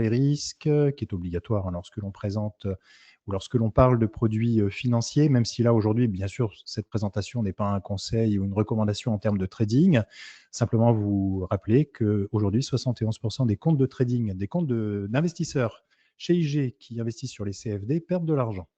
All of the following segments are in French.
les risques, qui est obligatoire hein, lorsque l'on présente ou lorsque l'on parle de produits financiers, même si là, aujourd'hui, bien sûr, cette présentation n'est pas un conseil ou une recommandation en termes de trading. Simplement vous rappeler qu'aujourd'hui, 71% des comptes de trading, des comptes d'investisseurs chez IG qui investissent sur les CFD perdent de l'argent.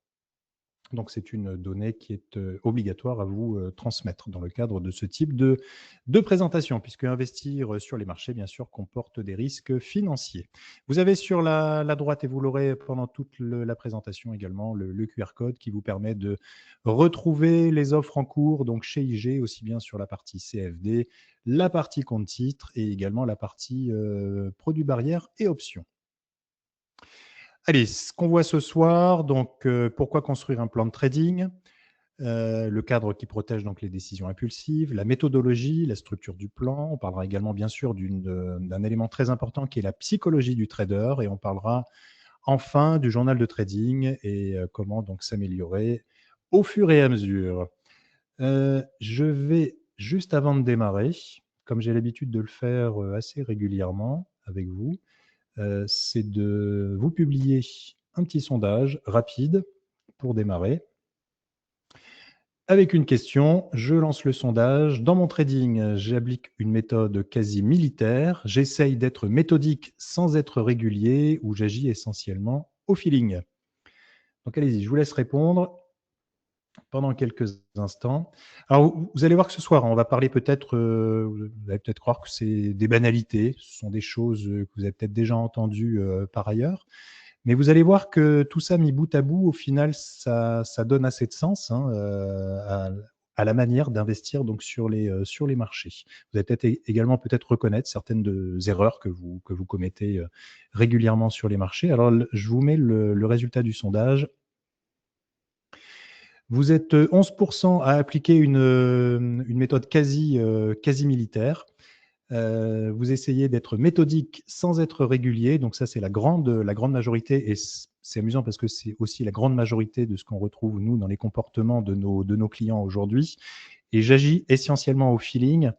Donc, c'est une donnée qui est obligatoire à vous transmettre dans le cadre de ce type de présentation, puisque investir sur les marchés, bien sûr, comporte des risques financiers. Vous avez sur la droite, et vous l'aurez pendant toute la présentation également, le QR code qui vous permet de retrouver les offres en cours, donc chez IG, aussi bien sur la partie CFD, la partie compte titre et également la partie produits barrières et options. Allez, ce qu'on voit ce soir, donc pourquoi construire un plan de trading, le cadre qui protège donc les décisions impulsives, la méthodologie, la structure du plan. On parlera également bien sûr d'un élément très important qui est la psychologie du trader et on parlera enfin du journal de trading et comment donc s'améliorer au fur et à mesure. Je vais juste avant de démarrer, comme j'ai l'habitude de le faire assez régulièrement avec vous, c'est de vous publier un petit sondage rapide pour démarrer. Avec une question, je lance le sondage. Dans mon trading, j'applique une méthode quasi militaire. J'essaye d'être méthodique sans être régulier ou j'agis essentiellement au feeling. Donc allez-y, je vous laisse répondre pendant quelques instants. Alors, vous allez voir que ce soir, on va parler peut-être, vous allez peut-être croire que c'est des banalités, ce sont des choses que vous avez peut-être déjà entendues par ailleurs, mais vous allez voir que tout ça mis bout à bout, au final, ça donne assez de sens hein, à la manière d'investir donc sur les marchés. Vous allez peut-être également peut-être reconnaître certaines erreurs que vous commettez régulièrement sur les marchés. Alors, je vous mets le résultat du sondage. Vous êtes 11% à appliquer une méthode quasi militaire. Vous essayez d'être méthodique sans être régulier. Donc ça, c'est la grande majorité. Et c'est amusant parce que c'est aussi la grande majorité de ce qu'on retrouve, nous, dans les comportements de nos clients aujourd'hui. Et j'agis essentiellement au feeling.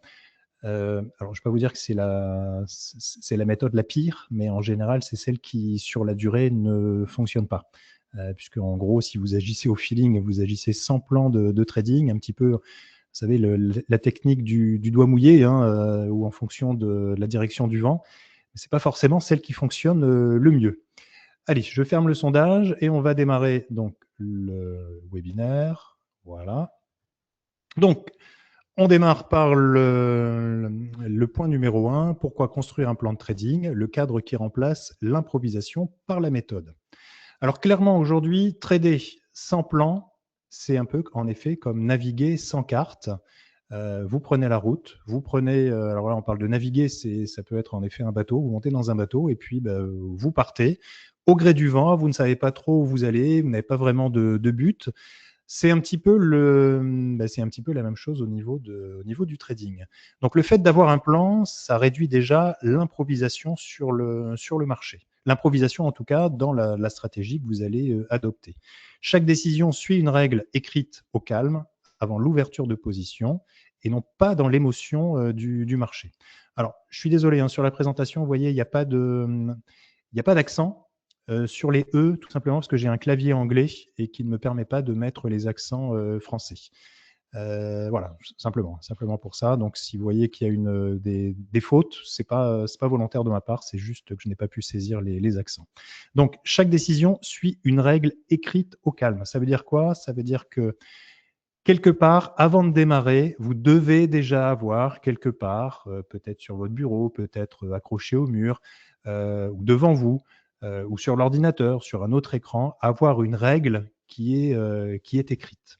Alors, je ne vais pas vous dire que c'est la méthode la pire, mais en général, c'est celle qui, sur la durée, ne fonctionne pas. Puisque, en gros, si vous agissez au feeling, vous agissez sans plan de trading, un petit peu, vous savez, la technique du doigt mouillé, hein, ou en fonction de la direction du vent, ce n'est pas forcément celle qui fonctionne le mieux. Allez, je ferme le sondage et on va démarrer donc le webinaire. Voilà. Donc, on démarre par le point numéro 1. Pourquoi construire un plan de trading? Le cadre qui remplace l'improvisation par la méthode. Alors clairement, aujourd'hui, trader sans plan, c'est un peu, en effet, comme naviguer sans carte. Vous prenez la route, vous prenez, alors là, on parle de naviguer, ça peut être en effet un bateau, vous montez dans un bateau et puis vous partez au gré du vent, vous ne savez pas trop où vous allez, vous n'avez pas vraiment de but. C'est un petit peu c'est un petit peu la même chose au niveau du trading. Donc le fait d'avoir un plan, ça réduit déjà l'improvisation sur le marché. L'improvisation, en tout cas, dans la stratégie que vous allez adopter. Chaque décision suit une règle écrite au calme avant l'ouverture de position et non pas dans l'émotion du marché. Alors, je suis désolé, hein, sur la présentation, vous voyez, il n'y a pas d'accent. Sur les E, tout simplement parce que j'ai un clavier anglais et qui ne me permet pas de mettre les accents français. Voilà, simplement pour ça. Donc, si vous voyez qu'il y a des fautes, c'est pas volontaire de ma part, c'est juste que je n'ai pas pu saisir les accents. Donc, chaque décision suit une règle écrite au calme. Ça veut dire quoi? Ça veut dire que quelque part, avant de démarrer, vous devez déjà avoir quelque part, peut-être sur votre bureau, peut-être accroché au mur, ou devant vous, ou sur l'ordinateur, sur un autre écran, avoir une règle qui est écrite.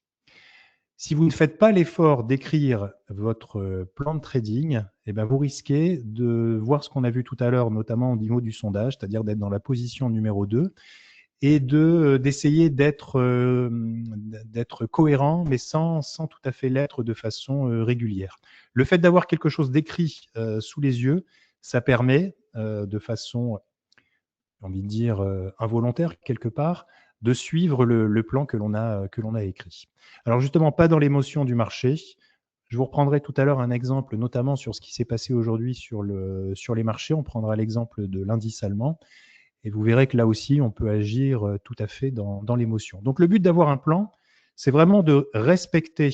Si vous ne faites pas l'effort d'écrire votre plan de trading, eh ben vous risquez de voir ce qu'on a vu tout à l'heure, notamment au niveau du sondage, c'est-à-dire d'être dans la position numéro 2 et d'essayer d'être cohérent, mais sans tout à fait l'être de façon régulière. Le fait d'avoir quelque chose d'écrit sous les yeux, ça permet de façon, j'ai envie de dire, involontaire quelque part, de suivre le plan que l'on a écrit. Alors justement, pas dans l'émotion du marché. Je vous reprendrai tout à l'heure un exemple, notamment sur ce qui s'est passé aujourd'hui sur les marchés. On prendra l'exemple de l'indice allemand. Et vous verrez que là aussi, on peut agir tout à fait dans l'émotion. Donc le but d'avoir un plan, c'est vraiment de respecter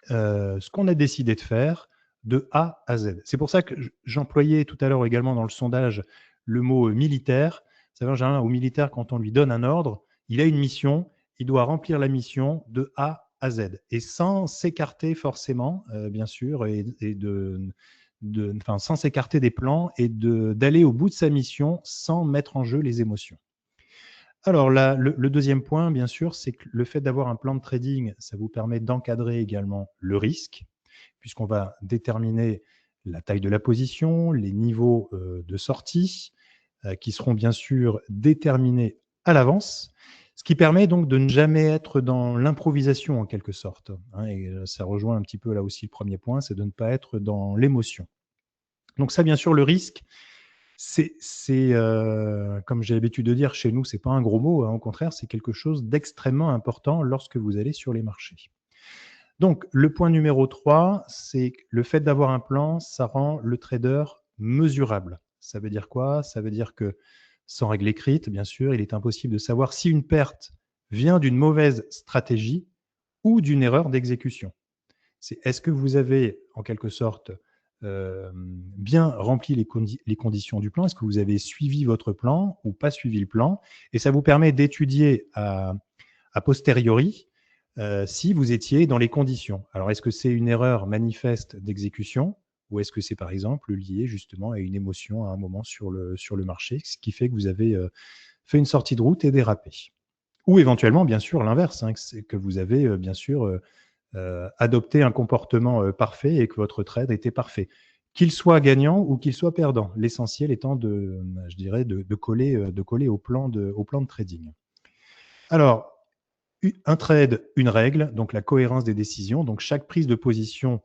ce qu'on a décidé de faire de A à Z. C'est pour ça que j'employais tout à l'heure également dans le sondage le mot militaire. Vous savez, en général, au militaire, quand on lui donne un ordre, il a une mission, il doit remplir la mission de A à Z, et sans s'écarter forcément, bien sûr, enfin, sans s'écarter des plans et d'aller au bout de sa mission sans mettre en jeu les émotions. Alors, le deuxième point, bien sûr, c'est que le fait d'avoir un plan de trading, ça vous permet d'encadrer également le risque, puisqu'on va déterminer la taille de la position, les niveaux de sortie, qui seront bien sûr déterminés à l'avance, ce qui permet donc de ne jamais être dans l'improvisation en quelque sorte, hein, et ça rejoint un petit peu là aussi le premier point, c'est de ne pas être dans l'émotion. Donc ça, bien sûr, le risque, comme j'ai l'habitude de dire chez nous, c'est pas un gros mot, hein, au contraire, c'est quelque chose d'extrêmement important lorsque vous allez sur les marchés. Donc, le point numéro 3, c'est que le fait d'avoir un plan, ça rend le trader mesurable. Ça veut dire quoi? Ça veut dire que, sans règle écrite, bien sûr, il est impossible de savoir si une perte vient d'une mauvaise stratégie ou d'une erreur d'exécution. Est-ce que vous avez, en quelque sorte, bien rempli les conditions du plan? Est-ce que vous avez suivi votre plan ou pas suivi le plan? Et ça vous permet d'étudier a posteriori si vous étiez dans les conditions. Alors, est-ce que c'est une erreur manifeste d'exécution ou est-ce que c'est, par exemple, lié justement à une émotion à un moment sur le marché, ce qui fait que vous avez fait une sortie de route et dérapé? Ou éventuellement, bien sûr, l'inverse, hein, que vous avez, bien sûr, adopté un comportement parfait et que votre trade était parfait. Qu'il soit gagnant ou qu'il soit perdant. L'essentiel étant je dirais, de coller au plan de trading. Alors, un trade, une règle, donc la cohérence des décisions. Donc, chaque prise de position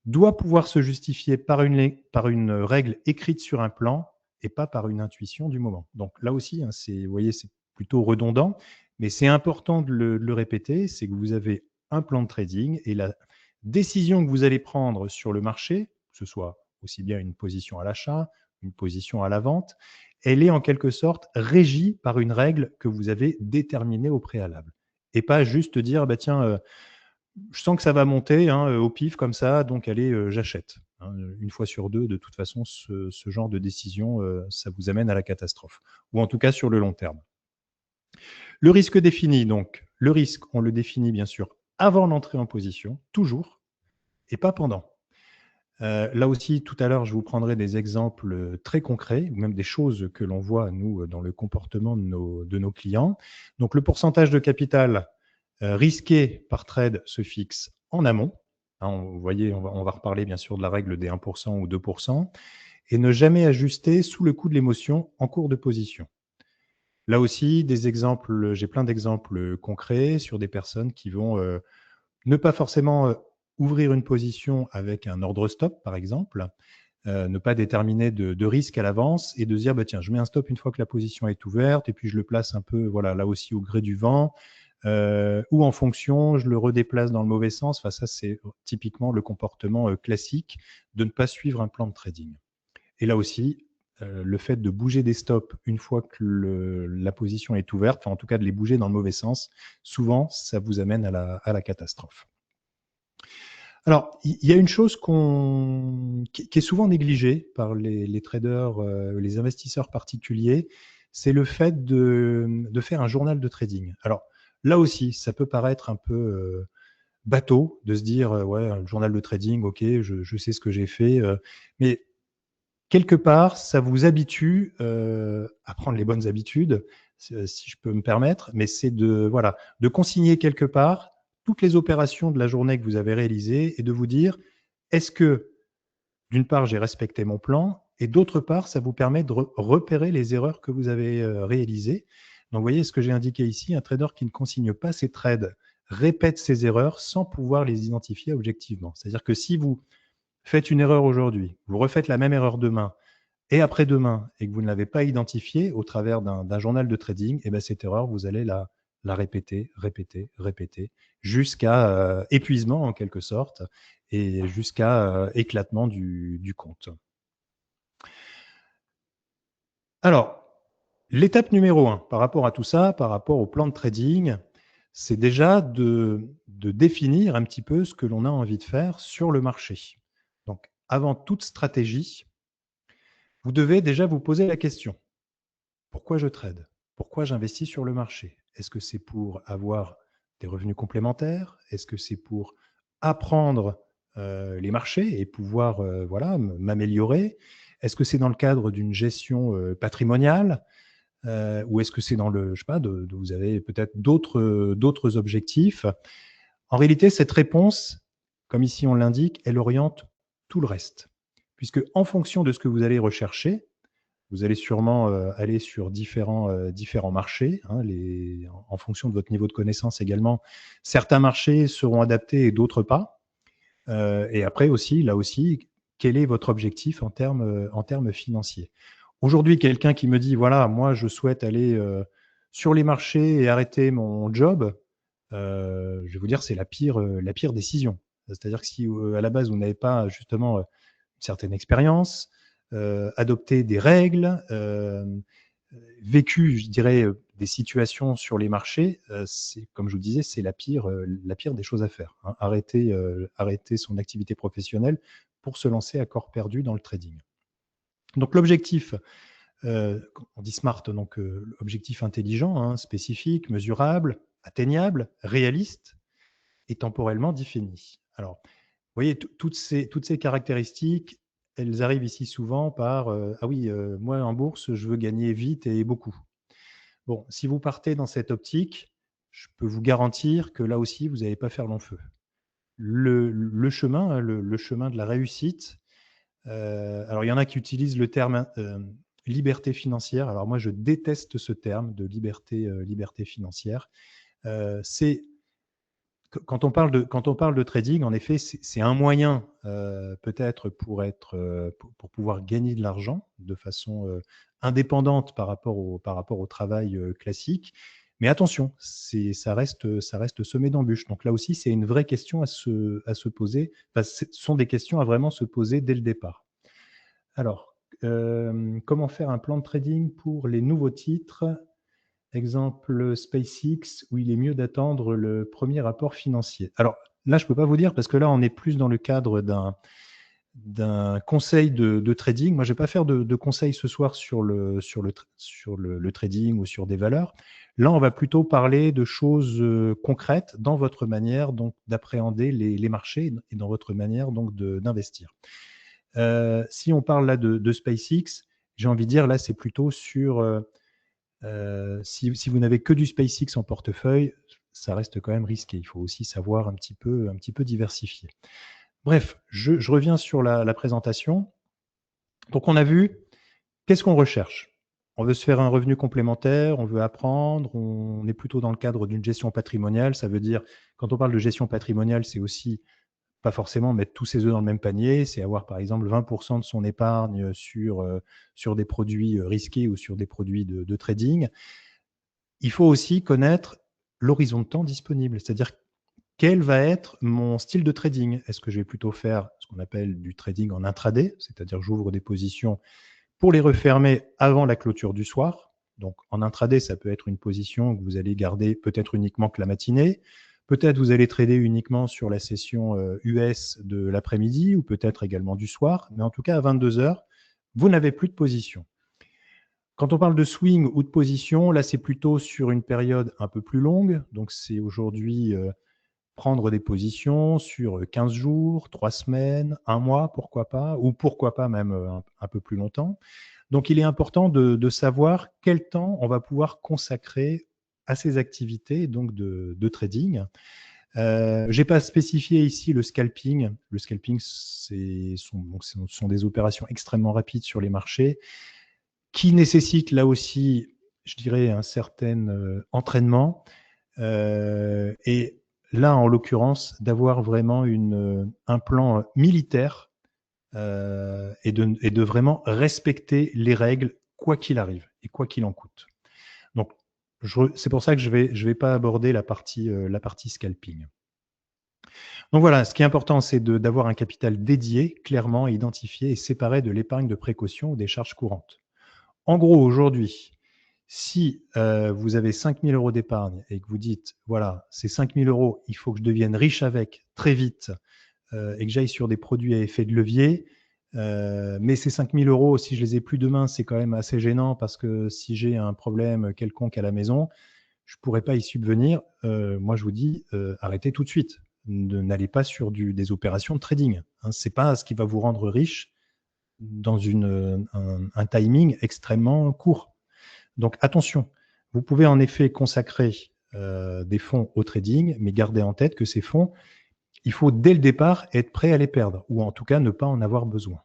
doit pouvoir se justifier par une règle écrite sur un plan et pas par une intuition du moment. Donc là aussi, hein, vous voyez, c'est plutôt redondant, mais c'est important de le répéter, c'est que vous avez un plan de trading et la décision que vous allez prendre sur le marché, que ce soit aussi bien une position à l'achat, une position à la vente, elle est en quelque sorte régie par une règle que vous avez déterminée au préalable. Et pas juste dire, bah tiens, je sens que ça va monter hein, au pif comme ça, donc allez, j'achète. Hein. Une fois sur deux, de toute façon, ce genre de décision, ça vous amène à la catastrophe, ou en tout cas sur le long terme. Le risque défini, donc, le risque, on le définit bien sûr avant l'entrée en position, toujours, et pas pendant. Là aussi, tout à l'heure, je vous prendrai des exemples très concrets, ou même des choses que l'on voit, nous, dans le comportement de nos clients. Donc, le pourcentage de capital risqué par trade se fixe en amont. Hein, vous voyez, on va reparler bien sûr de la règle des 1% ou 2%, et ne jamais ajuster sous le coup de l'émotion en cours de position. Là aussi, j'ai plein d'exemples concrets sur des personnes qui vont ne pas forcément ouvrir une position avec un ordre stop, par exemple, ne pas déterminer de risque à l'avance et de se dire, bah, tiens, je mets un stop une fois que la position est ouverte et puis je le place un peu, voilà, là aussi au gré du vent, ou en fonction, je le redéplace dans le mauvais sens. Enfin, ça, c'est typiquement le comportement classique de ne pas suivre un plan de trading. Et là aussi, le fait de bouger des stops une fois que la position est ouverte, enfin en tout cas de les bouger dans le mauvais sens, souvent, ça vous amène à la catastrophe. Alors, il y a une chose qui est souvent négligée par les traders, les investisseurs particuliers, c'est le fait de faire un journal de trading. Alors, là aussi, ça peut paraître un peu bateau de se dire, ouais, un journal de trading, ok, je sais ce que j'ai fait, mais quelque part, ça vous habitue à prendre les bonnes habitudes, si je peux me permettre, mais c'est voilà, de consigner quelque part toutes les opérations de la journée que vous avez réalisées et de vous dire, est-ce que, d'une part, j'ai respecté mon plan et d'autre part, ça vous permet de repérer les erreurs que vous avez réalisées. Donc, vous voyez ce que j'ai indiqué ici, un trader qui ne consigne pas ses trades répète ses erreurs sans pouvoir les identifier objectivement. C'est-à-dire que si vous faites une erreur aujourd'hui, vous refaites la même erreur demain et après-demain, et que vous ne l'avez pas identifiée au travers d'un journal de trading, et bien cette erreur, vous allez la répéter, répéter, répéter, jusqu'à épuisement en quelque sorte, et jusqu'à éclatement du compte. Alors, L'étape numéro 1, par rapport à tout ça, par rapport au plan de trading, c'est déjà de définir un petit peu ce que l'on a envie de faire sur le marché. Donc, avant toute stratégie, vous devez déjà vous poser la question. Pourquoi je trade? Pourquoi j'investis sur le marché? Est-ce que c'est pour avoir des revenus complémentaires? Est-ce que c'est pour apprendre les marchés et pouvoir voilà, m'améliorer? Est-ce que c'est dans le cadre d'une gestion patrimoniale? Ou est-ce que c'est dans le, je sais pas, vous avez peut-être d'autres objectifs? En réalité, cette réponse, comme ici on l'indique, elle oriente tout le reste. Puisque en fonction de ce que vous allez rechercher, vous allez sûrement aller sur différents marchés, hein, en fonction de votre niveau de connaissance également. Certains marchés seront adaptés et d'autres pas. Et après aussi, là aussi, quel est votre objectif en termes financiers? Aujourd'hui, quelqu'un qui me dit, voilà, moi, je souhaite aller sur les marchés et arrêter mon job, je vais vous dire, c'est la pire décision. C'est-à-dire que si à la base, vous n'avez pas justement une certaine expérience, adopté des règles, vécu, je dirais, des situations sur les marchés, c'est, comme je vous le disais, c'est la pire des choses à faire, hein. Arrêter son activité professionnelle pour se lancer à corps perdu dans le trading. Donc l'objectif, on dit SMART, donc objectif intelligent, hein, spécifique, mesurable, atteignable, réaliste et temporellement défini. Alors, vous voyez, toutes ces caractéristiques, elles arrivent ici souvent par ah oui, moi en bourse, je veux gagner vite et beaucoup. Bon, si vous partez dans cette optique, je peux vous garantir que là aussi, vous n'allez pas faire long feu. Le chemin, hein, le chemin de la réussite, alors il y en a qui utilisent le terme liberté financière. Alors moi, je déteste ce terme de liberté financière. C'est quand on parle de trading, en effet, c'est un moyen peut-être pour pouvoir gagner de l'argent de façon indépendante par rapport au travail classique. Mais attention, ça reste semé d'embûches. Donc là aussi, c'est une vraie question à se poser. Enfin, ce sont des questions à vraiment se poser dès le départ. Alors, comment faire un plan de trading pour les nouveaux titres? Exemple SpaceX, où il est mieux d'attendre le premier rapport financier. Alors là, je ne peux pas vous dire parce que là, on est plus dans le cadre d'un conseil de trading. Moi, je ne vais pas faire de conseil ce soir sur le trading ou sur des valeurs. Là, on va plutôt parler de choses concrètes dans votre manière donc d'appréhender les marchés et dans votre manière donc d'investir. Si on parle là de SpaceX, j'ai envie de dire là, c'est plutôt sur si vous n'avez que du SpaceX en portefeuille, ça reste quand même risqué. Il faut aussi savoir un petit peu diversifier. Bref, je reviens sur la présentation. Donc, on a vu, qu'est-ce qu'on recherche? On veut se faire un revenu complémentaire, on veut apprendre, on est plutôt dans le cadre d'une gestion patrimoniale. Ça veut dire, quand on parle de gestion patrimoniale, c'est aussi pas forcément mettre tous ses œufs dans le même panier, c'est avoir par exemple 20% de son épargne sur des produits risqués ou sur des produits de trading. Il faut aussi connaître l'horizon de temps disponible, c'est-à-dire quel va être mon style de trading. Est-ce que je vais plutôt faire ce qu'on appelle du trading en intraday, c'est-à-dire j'ouvre des positions pour les refermer avant la clôture du soir. Donc en intraday, ça peut être une position que vous allez garder peut-être uniquement que la matinée. Peut-être vous allez trader uniquement sur la session US de l'après-midi ou peut-être également du soir. Mais en tout cas, à 22 heures, vous n'avez plus de position. Quand on parle de swing ou de position, là, c'est plutôt sur une période un peu plus longue. Donc, c'est aujourd'hui prendre des positions sur 15 jours, 3 semaines, 1 mois, pourquoi pas, ou pourquoi pas même un peu plus longtemps. Donc, il est important de savoir quel temps on va pouvoir consacrer à ces activités donc de trading. Je n'ai pas spécifié ici le scalping. Le scalping, ce sont des opérations extrêmement rapides sur les marchés qui nécessitent là aussi, je dirais, un certain entraînement. Et là, en l'occurrence, d'avoir vraiment un plan militaire et de vraiment respecter les règles, quoi qu'il arrive et quoi qu'il en coûte. Donc, c'est pour ça que je vais pas aborder la partie scalping. Donc voilà, ce qui est important, c'est d'avoir un capital dédié, clairement identifié et séparé de l'épargne de précaution ou des charges courantes. En gros, aujourd'hui, Si vous avez 5 000 € d'épargne et que vous dites, voilà, ces 5 000 €, il faut que je devienne riche avec très vite et que j'aille sur des produits à effet de levier, mais ces 5 000 €, si je les ai plus demain, c'est quand même assez gênant parce que si j'ai un problème quelconque à la maison, je ne pourrais pas y subvenir. Moi, je vous dis, arrêtez tout de suite. N'allez pas sur des opérations de trading. Hein. Ce n'est pas ce qui va vous rendre riche dans un timing extrêmement court. Donc attention, vous pouvez en effet consacrer des fonds au trading, mais gardez en tête que ces fonds, il faut dès le départ être prêt à les perdre, ou en tout cas ne pas en avoir besoin,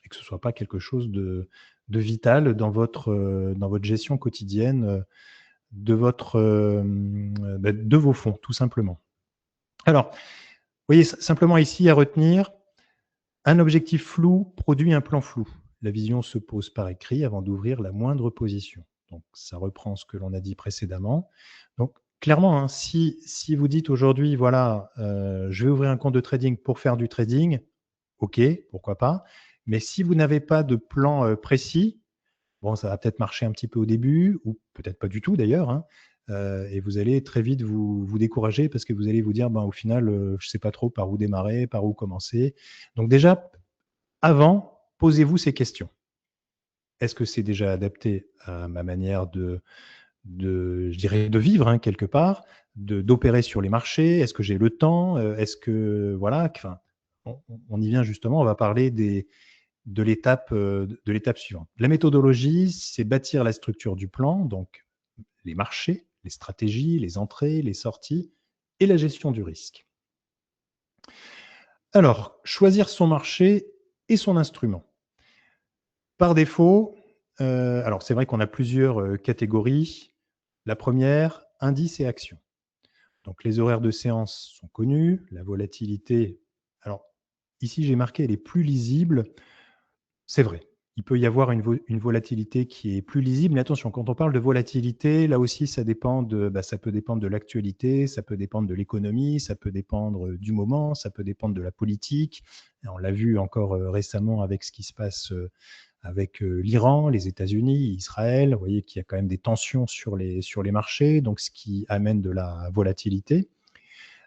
et que ce ne soit pas quelque chose de vital dans votre gestion quotidienne de vos fonds, tout simplement. Alors, vous voyez, simplement ici à retenir, un objectif flou produit un plan flou. La vision se pose par écrit avant d'ouvrir la moindre position. Donc, ça reprend ce que l'on a dit précédemment. Donc, clairement, hein, si vous dites aujourd'hui, voilà, je vais ouvrir un compte de trading pour faire du trading, ok, pourquoi pas. Mais si vous n'avez pas de plan précis, bon, ça va peut-être marcher un petit peu au début, ou peut-être pas du tout d'ailleurs, hein, et vous allez très vite vous décourager parce que vous allez vous dire, ben, au final, je ne sais pas trop par où démarrer, par où commencer. Donc déjà, avant, posez-vous ces questions. Est-ce que c'est déjà adapté à ma manière je dirais, de vivre hein, quelque part, d'opérer sur les marchés? Est-ce que j'ai le temps? Est-ce que, voilà, enfin, on y vient justement, on va parler de l'étape suivante. La méthodologie, c'est bâtir la structure du plan, donc les marchés, les stratégies, les entrées, les sorties et la gestion du risque. Alors, choisir son marché et son instrument. Par défaut, alors c'est vrai qu'on a plusieurs catégories. La première, indices et actions. Donc les horaires de séance sont connus, la volatilité. Alors ici j'ai marqué, elle est plus lisible. C'est vrai. Il peut y avoir une volatilité qui est plus lisible, mais attention, quand on parle de volatilité, là aussi, ça peut dépendre de l'actualité, ça peut dépendre de l'économie, ça peut dépendre du moment, ça peut dépendre de la politique. Et on l'a vu encore récemment avec ce qui se passe avec l'Iran, les États-Unis, Israël. Vous voyez qu'il y a quand même des tensions sur les marchés, donc ce qui amène de la volatilité.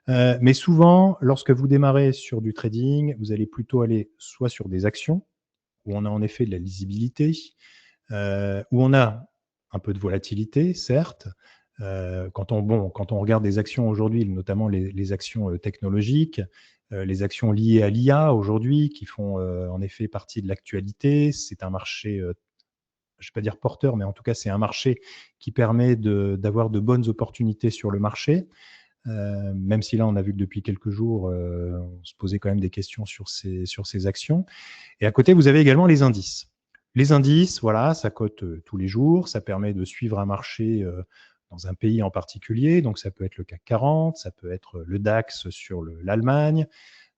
Mais souvent, lorsque vous démarrez sur du trading, vous allez plutôt aller soit sur des actions, où on a en effet de la lisibilité, où on a un peu de volatilité, certes. Quand on regarde des actions aujourd'hui, notamment les actions technologiques, les actions liées à l'IA aujourd'hui, qui font en effet partie de l'actualité, c'est un marché, je ne vais pas dire porteur, mais en tout cas, c'est un marché qui permet d'avoir de bonnes opportunités sur le marché. Même si là, on a vu que depuis quelques jours, on se posait quand même des questions sur ces actions. Et à côté, vous avez également les indices. Les indices, voilà, ça cote tous les jours, ça permet de suivre un marché dans un pays en particulier. Donc, ça peut être le CAC 40, ça peut être le DAX sur l'Allemagne,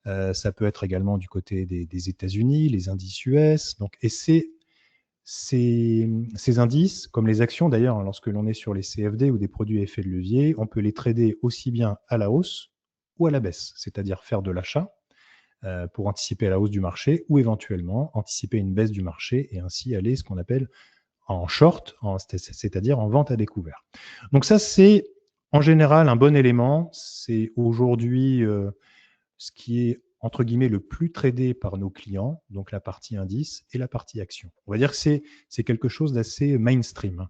ça peut être également du côté des États-Unis, les indices US. Donc, et ces indices, comme les actions d'ailleurs, hein, lorsque l'on est sur les CFD ou des produits à effet de levier, on peut les trader aussi bien à la hausse ou à la baisse, c'est-à-dire faire de l'achat pour anticiper la hausse du marché ou éventuellement anticiper une baisse du marché et ainsi aller ce qu'on appelle en short, c'est-à-dire en vente à découvert. Donc ça, c'est en général un bon élément. C'est aujourd'hui ce qui est entre guillemets le plus tradé par nos clients, donc la partie indice et la partie action. On va dire que c'est quelque chose d'assez mainstream.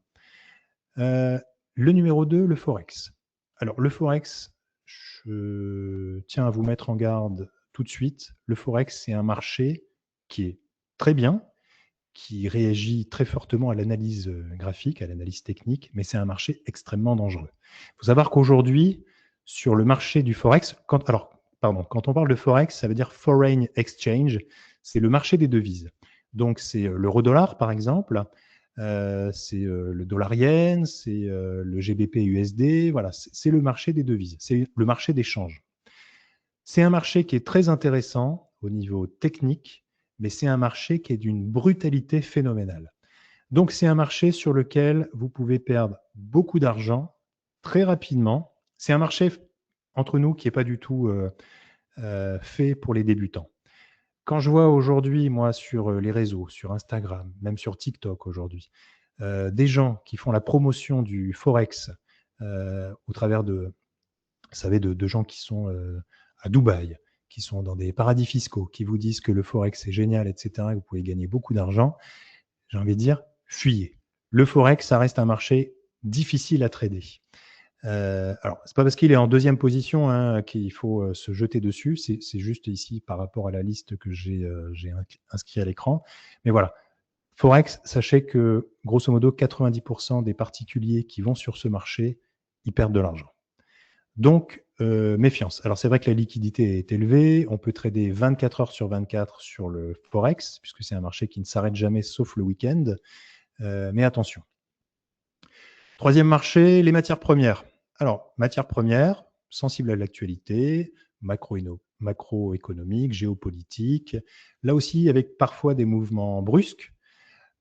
Le numéro 2, le Forex. Alors le Forex, je tiens à vous mettre en garde tout de suite. Le Forex, c'est un marché qui est très bien, qui réagit très fortement à l'analyse graphique, à l'analyse technique, mais c'est un marché extrêmement dangereux. Il faut savoir qu'aujourd'hui, sur le marché du Forex, quand on parle de Forex, ça veut dire Foreign Exchange, c'est le marché des devises. Donc c'est l'euro-dollar, par exemple, c'est le dollar yen, c'est le GBP USD, voilà, c'est le marché des devises, c'est le marché d'échange. C'est un marché qui est très intéressant au niveau technique, mais c'est un marché qui est d'une brutalité phénoménale. Donc, c'est un marché sur lequel vous pouvez perdre beaucoup d'argent très rapidement. C'est un marché, entre nous, qui n'est pas du tout fait pour les débutants. Quand je vois aujourd'hui, moi, sur les réseaux, sur Instagram, même sur TikTok aujourd'hui, des gens qui font la promotion du Forex au travers de, vous savez, de gens qui sont à Dubaï, qui sont dans des paradis fiscaux, qui vous disent que le Forex est génial, etc., et vous pouvez gagner beaucoup d'argent, j'ai envie de dire, fuyez. Le Forex, ça reste un marché difficile à trader. Alors, c'est pas parce qu'il est en deuxième position qu'il faut se jeter dessus, c'est juste ici par rapport à la liste que j'ai inscrit à l'écran. Mais voilà, Forex, sachez que grosso modo, 90% des particuliers qui vont sur ce marché, ils perdent de l'argent. Donc, méfiance. Alors, c'est vrai que la liquidité est élevée. On peut trader 24 heures sur 24 sur le Forex, puisque c'est un marché qui ne s'arrête jamais sauf le week-end. Mais attention. Troisième marché, les matières premières. Alors, matières premières, sensibles à l'actualité, macroéconomique, géopolitique. Là aussi, avec parfois des mouvements brusques.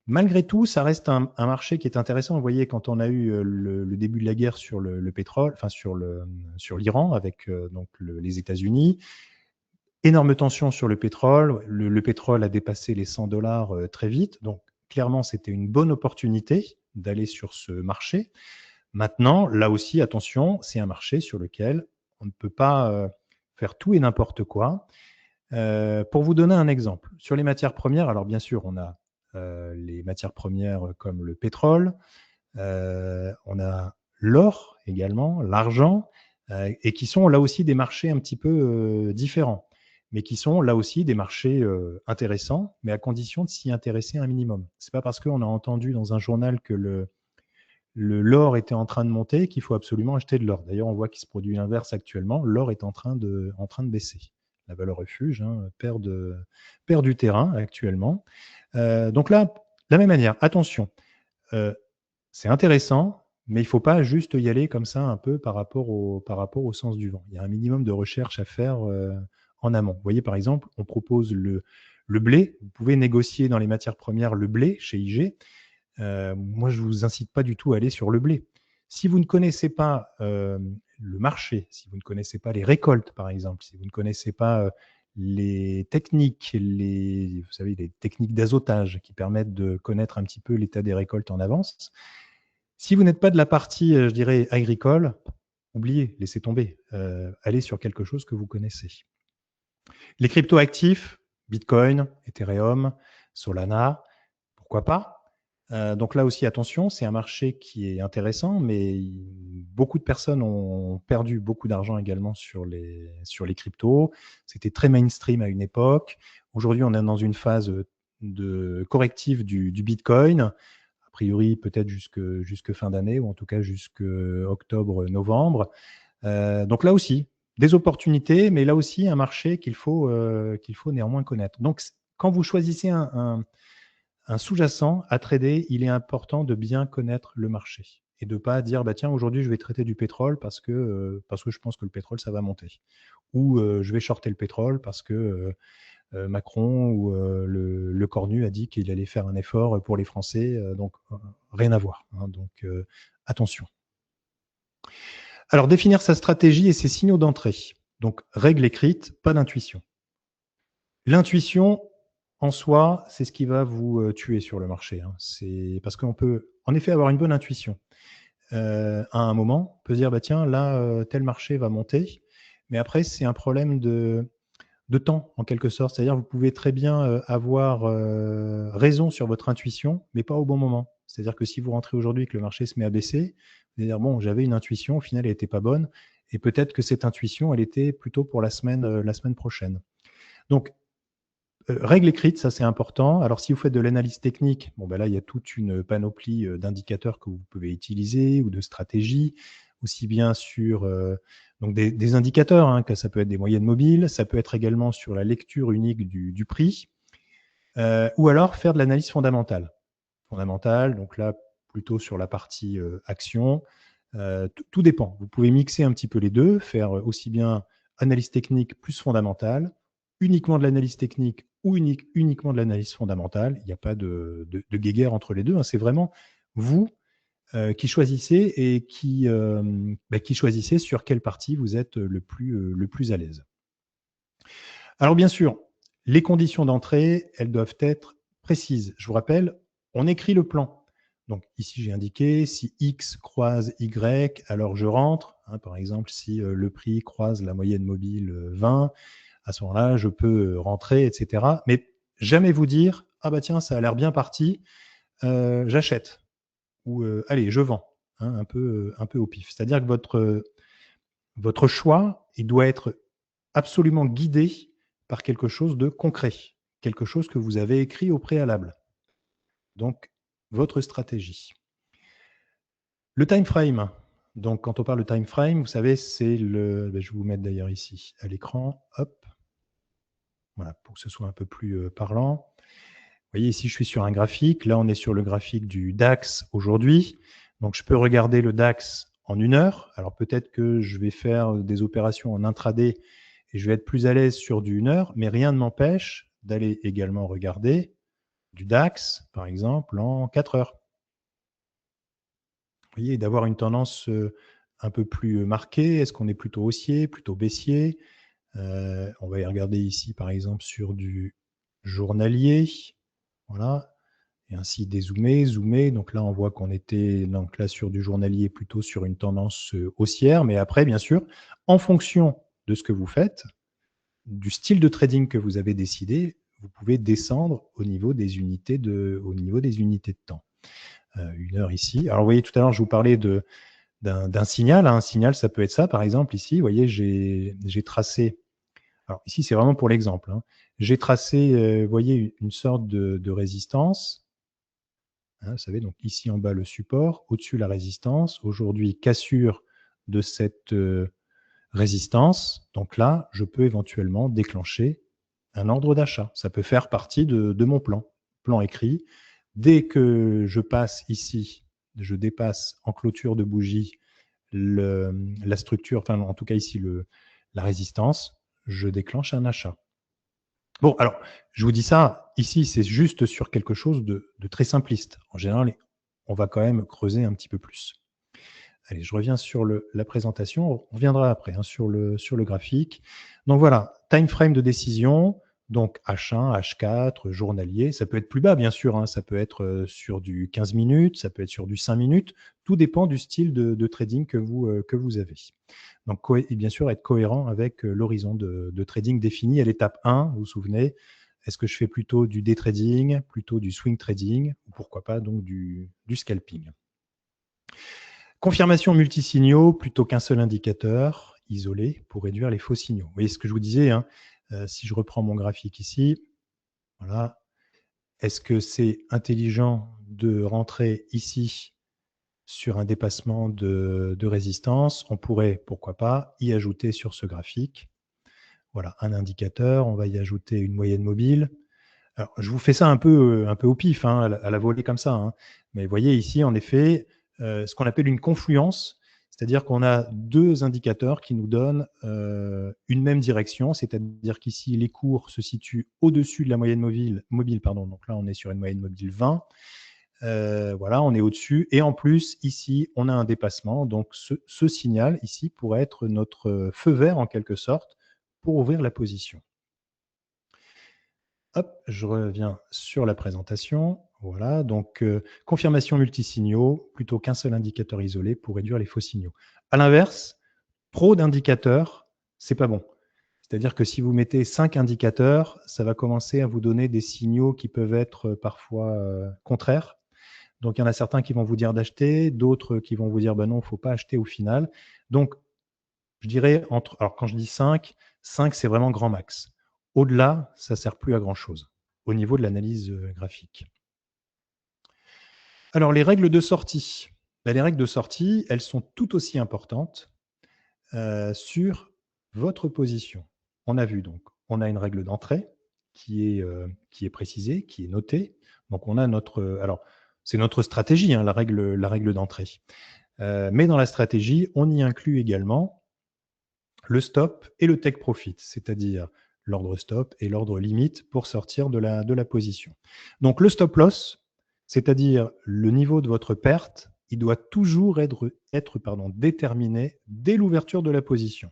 Malgré tout, ça reste un marché qui est intéressant. Vous voyez, quand on a eu le début de la guerre sur le pétrole, enfin sur l'Iran avec donc les États-Unis, énorme tension sur le pétrole. Le pétrole a dépassé les 100 dollars très vite. Donc, clairement, c'était une bonne opportunité d'aller sur ce marché. Maintenant, là aussi, attention, c'est un marché sur lequel on ne peut pas faire tout et n'importe quoi. Pour vous donner un exemple, sur les matières premières, alors bien sûr, on a les matières premières comme le pétrole, on a l'or également, l'argent, et qui sont là aussi des marchés un petit peu différents, mais qui sont là aussi des marchés intéressants, mais à condition de s'y intéresser un minimum. C'est pas parce qu'on a entendu dans un journal que l'or était en train de monter qu'il faut absolument acheter de l'or. D'ailleurs, on voit qu'il se produit l'inverse actuellement. L'or est en train de baisser. La valeur refuge perd du terrain actuellement. Donc là, de la même manière, attention, c'est intéressant, mais il ne faut pas juste y aller comme ça un peu par rapport au sens du vent. Il y a un minimum de recherche à faire en amont. Vous voyez, par exemple, on propose le blé. Vous pouvez négocier dans les matières premières le blé chez IG. Moi, je ne vous incite pas du tout à aller sur le blé. Si vous ne connaissez pas le marché, si vous ne connaissez pas les récoltes, par exemple, si vous ne connaissez pas les techniques, vous savez, les techniques d'azotage qui permettent de connaître un petit peu l'état des récoltes en avance, si vous n'êtes pas de la partie, je dirais, agricole, oubliez, laissez tomber. Allez sur quelque chose que vous connaissez. Les cryptoactifs, Bitcoin, Ethereum, Solana, pourquoi pas. Donc là aussi, attention, c'est un marché qui est intéressant, mais beaucoup de personnes ont perdu beaucoup d'argent également sur les cryptos. C'était très mainstream à une époque. Aujourd'hui, on est dans une phase de correctif du Bitcoin, a priori peut-être jusque fin d'année, ou en tout cas jusque octobre, novembre. Donc là aussi, des opportunités, mais là aussi un marché qu'il faut néanmoins connaître. Donc quand vous choisissez un sous-jacent à trader, il est important de bien connaître le marché et de ne pas dire bah, tiens, aujourd'hui, je vais traiter du pétrole parce que je pense que le pétrole, ça va monter. Ou je vais shorter le pétrole parce que Macron ou le Cornu a dit qu'il allait faire un effort pour les Français. Donc, rien à voir. Donc, attention. Alors, définir sa stratégie et ses signaux d'entrée. Donc, règle écrite, pas d'intuition. L'intuition, en soi, c'est ce qui va vous tuer sur le marché. C'est parce qu'on peut, en effet, avoir une bonne intuition. À un moment, on peut se dire, bah, tiens, là, tel marché va monter. Mais après, c'est un problème de temps, en quelque sorte. C'est-à-dire, vous pouvez très bien avoir raison sur votre intuition, mais pas au bon moment. C'est-à-dire que si vous rentrez aujourd'hui et que le marché se met à baisser, vous allez dire, bon, j'avais une intuition, au final, elle n'était pas bonne. Et peut-être que cette intuition, elle était plutôt pour la semaine prochaine. Donc, règle écrite, ça c'est important. Alors, si vous faites de l'analyse technique, bon, ben là, il y a toute une panoplie d'indicateurs que vous pouvez utiliser ou de stratégies, aussi bien sur donc des indicateurs, que ça peut être des moyennes mobiles, ça peut être également sur la lecture unique du prix, ou alors faire de l'analyse fondamentale. Fondamentale, donc là, plutôt sur la partie action. Tout dépend. Vous pouvez mixer un petit peu les deux, faire aussi bien analyse technique plus fondamentale, uniquement de l'analyse technique ou uniquement de l'analyse fondamentale. Il n'y a pas de guéguerre entre les deux. C'est vraiment vous qui choisissez et qui choisissez sur quelle partie vous êtes le plus à l'aise. Alors bien sûr, les conditions d'entrée, elles doivent être précises. Je vous rappelle, on écrit le plan. Donc ici, j'ai indiqué si X croise Y, alors je rentre. Hein, par exemple, si le prix croise la moyenne mobile 20, à ce moment-là, je peux rentrer, etc. Mais jamais vous dire, ah bah tiens, ça a l'air bien parti, j'achète. Ou allez, je vends. Hein, un peu au pif. C'est-à-dire que votre choix, il doit être absolument guidé par quelque chose de concret, quelque chose que vous avez écrit au préalable. Donc, votre stratégie. Le time frame. Donc, quand on parle de time frame, vous savez, c'est le. Je vais vous mettre d'ailleurs ici à l'écran. Hop. Voilà, pour que ce soit un peu plus parlant. Vous voyez, ici, je suis sur un graphique. Là, on est sur le graphique du DAX aujourd'hui. Donc, je peux regarder le DAX en 1 heure. Alors, peut-être que je vais faire des opérations en intraday et je vais être plus à l'aise sur du 1 heure, mais rien ne m'empêche d'aller également regarder du DAX, par exemple, en 4 heures. Vous voyez, d'avoir une tendance un peu plus marquée. Est-ce qu'on est plutôt haussier, plutôt baissier? On va y regarder ici, par exemple, sur du journalier. Voilà. Et ainsi dézoomer, zoomer. Donc là, on voit qu'on était donc là, sur du journalier plutôt sur une tendance haussière. Mais après, bien sûr, en fonction de ce que vous faites, du style de trading que vous avez décidé, vous pouvez descendre au niveau des unités de temps. 1 heure ici. Alors, vous voyez, tout à l'heure, je vous parlais d'un signal. Un signal, ça peut être ça, par exemple, ici. Vous voyez, j'ai tracé. Alors, ici, c'est vraiment pour l'exemple. Hein. J'ai tracé, vous voyez, une sorte de résistance. Hein, vous savez, donc ici en bas, le support, au-dessus, la résistance. Aujourd'hui, cassure de cette résistance. Donc là, je peux éventuellement déclencher un ordre d'achat. Ça peut faire partie de mon plan écrit. Dès que je passe ici, je dépasse en clôture de bougie la structure, enfin en tout cas ici la résistance, je déclenche un achat. Bon, alors, je vous dis ça, ici, c'est juste sur quelque chose de très simpliste. En général, on va quand même creuser un petit peu plus. Allez, je reviens sur la présentation. On reviendra après hein, sur le graphique. Donc voilà, time frame de décision. Donc H1, H4, journalier. Ça peut être plus bas, bien sûr. Hein, ça peut être sur du 15 minutes, ça peut être sur du 5 minutes. Tout dépend du style de trading que vous avez. Donc, et bien sûr, être cohérent avec l'horizon de trading défini à l'étape 1. Vous vous souvenez, est-ce que je fais plutôt du day trading, plutôt du swing trading, ou pourquoi pas donc du scalping. Confirmation multisignaux plutôt qu'un seul indicateur isolé pour réduire les faux signaux. Vous voyez ce que je vous disais, hein, si je reprends mon graphique ici, voilà. Est-ce que c'est intelligent de rentrer ici sur un dépassement de résistance? On pourrait, pourquoi pas, y ajouter sur ce graphique. Voilà, un indicateur, on va y ajouter une moyenne mobile. Alors, je vous fais ça un peu au pif, hein, à la volée comme ça. Hein. Mais vous voyez ici, en effet, ce qu'on appelle une confluence, c'est-à-dire qu'on a deux indicateurs qui nous donnent une même direction, c'est-à-dire qu'ici, les cours se situent au-dessus de la moyenne mobile pardon. Donc là, on est sur une moyenne mobile 20. Voilà, on est au-dessus. Et en plus, ici, on a un dépassement. Donc, ce signal, ici, pourrait être notre feu vert, en quelque sorte, pour ouvrir la position. Hop, je reviens sur la présentation. Voilà, donc confirmation multisignaux plutôt qu'un seul indicateur isolé pour réduire les faux signaux. À l'inverse, trop d'indicateurs, c'est pas bon. C'est-à-dire que si vous mettez 5 indicateurs, ça va commencer à vous donner des signaux qui peuvent être parfois contraires. Donc il y en a certains qui vont vous dire d'acheter, d'autres qui vont vous dire ben non, il ne faut pas acheter au final. Donc je dirais alors quand je dis 5, 5 c'est vraiment grand max. Au-delà, ça ne sert plus à grand-chose au niveau de l'analyse graphique. Alors, les règles de sortie. Ben, les règles de sortie, elles sont tout aussi importantes sur votre position. On a vu donc, on a une règle d'entrée qui est précisée, qui est notée. Donc, on a alors, c'est notre stratégie, hein, la règle d'entrée. Mais dans la stratégie, on y inclut également le stop et le take profit, c'est-à-dire l'ordre stop et l'ordre limite pour sortir de la position. Donc le stop loss, c'est-à-dire le niveau de votre perte, il doit toujours être déterminé dès l'ouverture de la position.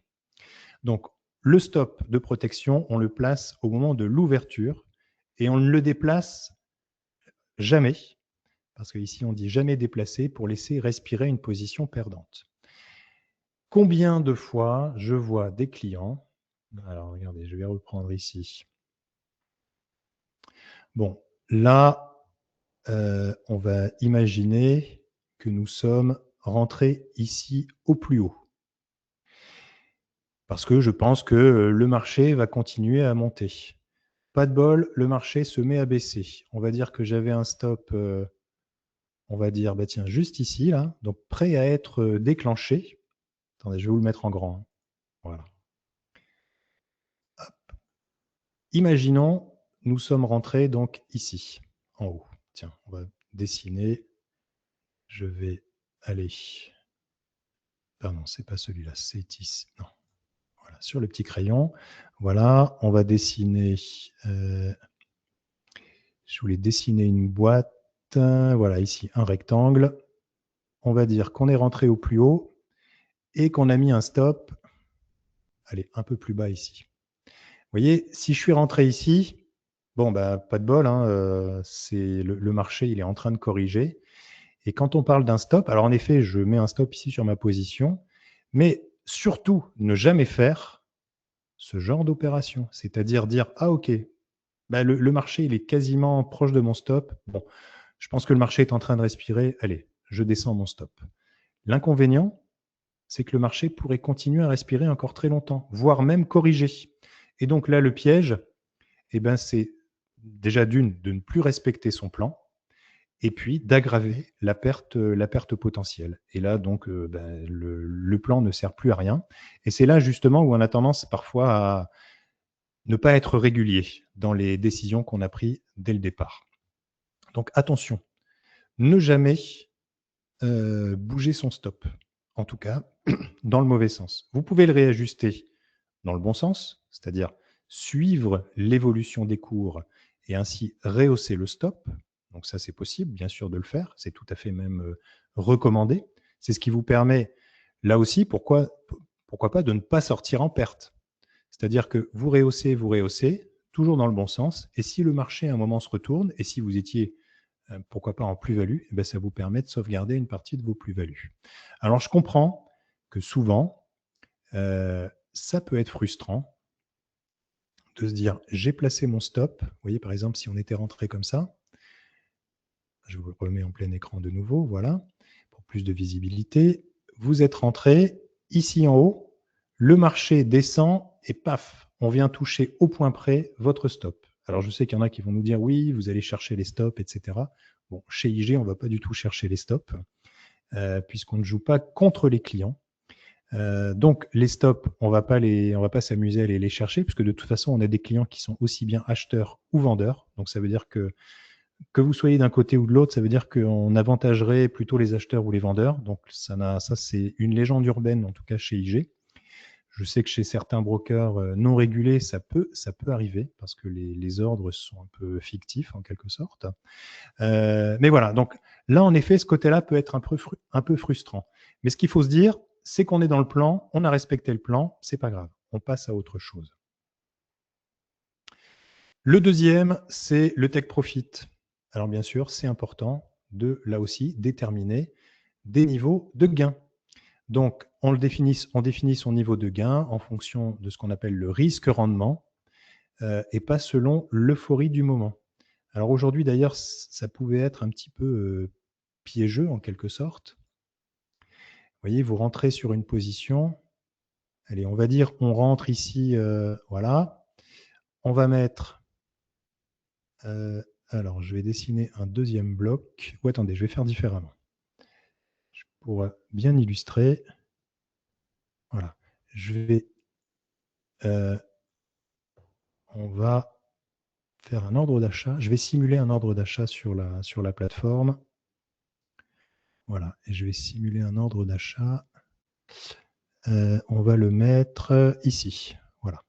Donc le stop de protection, on le place au moment de l'ouverture et on ne le déplace jamais parce qu'ici, on dit jamais déplacer pour laisser respirer une position perdante. Combien de fois je vois des clients, alors regardez, je vais reprendre ici. Bon, là, on va imaginer que nous sommes rentrés ici au plus haut. Parce que je pense que le marché va continuer à monter. Pas de bol, le marché se met à baisser. On va dire que j'avais un stop, on va dire, bah tiens, juste ici, là, donc prêt à être déclenché. Attendez, je vais vous le mettre en grand. Hein. Voilà. Hop. Imaginons, nous sommes rentrés donc ici, en haut. Tiens, on va dessiner. Je vais aller. Pardon, c'est pas celui-là, c'est ici. Non. Voilà, sur le petit crayon. Voilà, on va dessiner. Je voulais dessiner une boîte. Voilà, ici, un rectangle. On va dire qu'on est rentré au plus haut et qu'on a mis un stop. Allez, un peu plus bas ici. Vous voyez, si je suis rentré ici, bon, bah, pas de bol. Hein, c'est le marché, il est en train de corriger. Et quand on parle d'un stop, alors en effet, je mets un stop ici sur ma position, mais surtout, ne jamais faire ce genre d'opération. C'est-à-dire dire, ah ok, bah, le marché, il est quasiment proche de mon stop. Bon, je pense que le marché est en train de respirer. Allez, je descends mon stop. L'inconvénient, c'est que le marché pourrait continuer à respirer encore très longtemps, voire même corriger. Et donc là, le piège, eh ben, c'est déjà d'une, de ne plus respecter son plan, et puis d'aggraver la perte potentielle. Et là, donc, ben, le plan ne sert plus à rien. Et c'est là justement où on a tendance parfois à ne pas être régulier dans les décisions qu'on a prises dès le départ. Donc attention, ne jamais bouger son stop, en tout cas dans le mauvais sens. Vous pouvez le réajuster dans le bon sens, c'est-à-dire suivre l'évolution des cours et ainsi rehausser le stop. Donc ça, c'est possible, bien sûr, de le faire. C'est tout à fait même recommandé. C'est ce qui vous permet, là aussi, pourquoi pas de ne pas sortir en perte. C'est-à-dire que vous rehaussez, toujours dans le bon sens. Et si le marché, à un moment, se retourne, et si vous étiez, pourquoi pas en plus-value, eh bien, ça vous permet de sauvegarder une partie de vos plus-values. Alors, je comprends que souvent, ça peut être frustrant de se dire, j'ai placé mon stop. Vous voyez, par exemple, si on était rentré comme ça, je vous le remets en plein écran de nouveau, voilà, pour plus de visibilité. Vous êtes rentré ici en haut, le marché descend et paf, on vient toucher au point près votre stop. Alors, je sais qu'il y en a qui vont nous dire, oui, vous allez chercher les stops, etc. Bon, chez IG, on ne va pas du tout chercher les stops, puisqu'on ne joue pas contre les clients. Donc, les stops, on va pas s'amuser à les chercher, puisque de toute façon, on a des clients qui sont aussi bien acheteurs ou vendeurs. Donc, ça veut dire que vous soyez d'un côté ou de l'autre, ça veut dire qu'on avantagerait plutôt les acheteurs ou les vendeurs. Donc, ça c'est une légende urbaine, en tout cas chez IG. Je sais que chez certains brokers non régulés, ça peut arriver, parce que les ordres sont un peu fictifs, en quelque sorte. Mais voilà, donc là, en effet, ce côté-là peut être un peu frustrant. Mais ce qu'il faut se dire, c'est qu'on est dans le plan, on a respecté le plan, c'est pas grave, on passe à autre chose. Le deuxième, c'est le take profit. Alors bien sûr, c'est important de, là aussi, déterminer des niveaux de gain. Donc, on définit son niveau de gain en fonction de ce qu'on appelle le risque-rendement et pas selon l'euphorie du moment. Alors aujourd'hui, d'ailleurs, ça pouvait être un petit peu piégeux en quelque sorte. Vous voyez, vous rentrez sur une position. Allez, on va dire, on rentre ici, voilà. On va mettre, alors je vais dessiner un deuxième bloc. Ou attendez, je vais faire différemment. Pour bien illustrer, voilà. On va faire un ordre d'achat. Je vais simuler un ordre d'achat sur la plateforme. Voilà, et je vais simuler un ordre d'achat. On va le mettre ici. Voilà.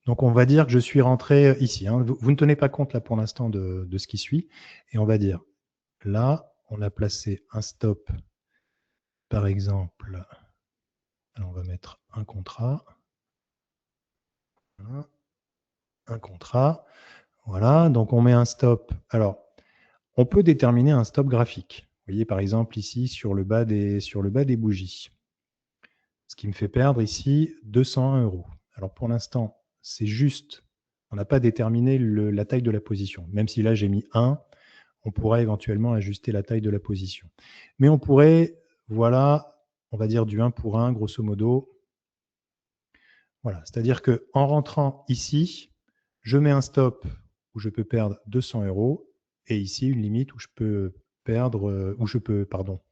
Donc, on va dire que je suis rentré ici. Hein. Vous ne tenez pas compte là pour l'instant de ce qui suit. Et on va dire, là, on a placé un stop, par exemple. Alors, on va mettre un contrat. Voilà. Un contrat. Voilà, donc on met un stop. Alors, On peut déterminer un stop graphique. Vous voyez par exemple ici sur le bas des bougies. Ce qui me fait perdre ici 201 €. Alors pour l'instant, c'est juste, on n'a pas déterminé la taille de la position. Même si là j'ai mis 1, on pourrait éventuellement ajuster la taille de la position. Mais on pourrait, voilà, on va dire du 1 pour 1, grosso modo. Voilà, c'est-à-dire qu'en rentrant ici, je mets un stop où je peux perdre 200 € et ici une limite où je peux perdre,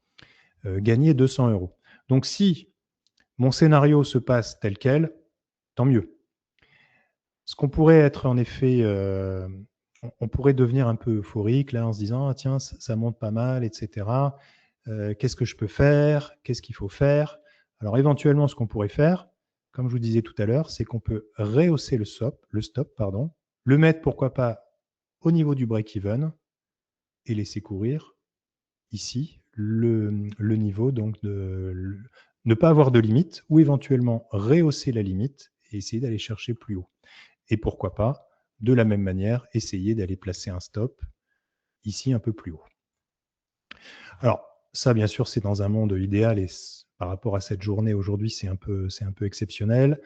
gagner 200 €. Donc si mon scénario se passe tel quel, tant mieux. Ce qu'on pourrait être en effet, on pourrait devenir un peu euphorique là en se disant: «Ah tiens, ça monte pas mal et cetera. Qu'est-ce que je peux faire? Qu'est-ce qu'il faut faire?» Alors éventuellement, ce qu'on pourrait faire, comme je vous disais tout à l'heure, c'est qu'on peut rehausser le stop pardon, le mettre pourquoi pas au niveau du break-even et laisser courir ici le niveau donc ne pas avoir de limite ou éventuellement rehausser la limite et essayer d'aller chercher plus haut. Et pourquoi pas, de la même manière, essayer d'aller placer un stop ici un peu plus haut. Alors ça, bien sûr, c'est dans un monde idéal et par rapport à cette journée aujourd'hui, c'est un peu exceptionnel.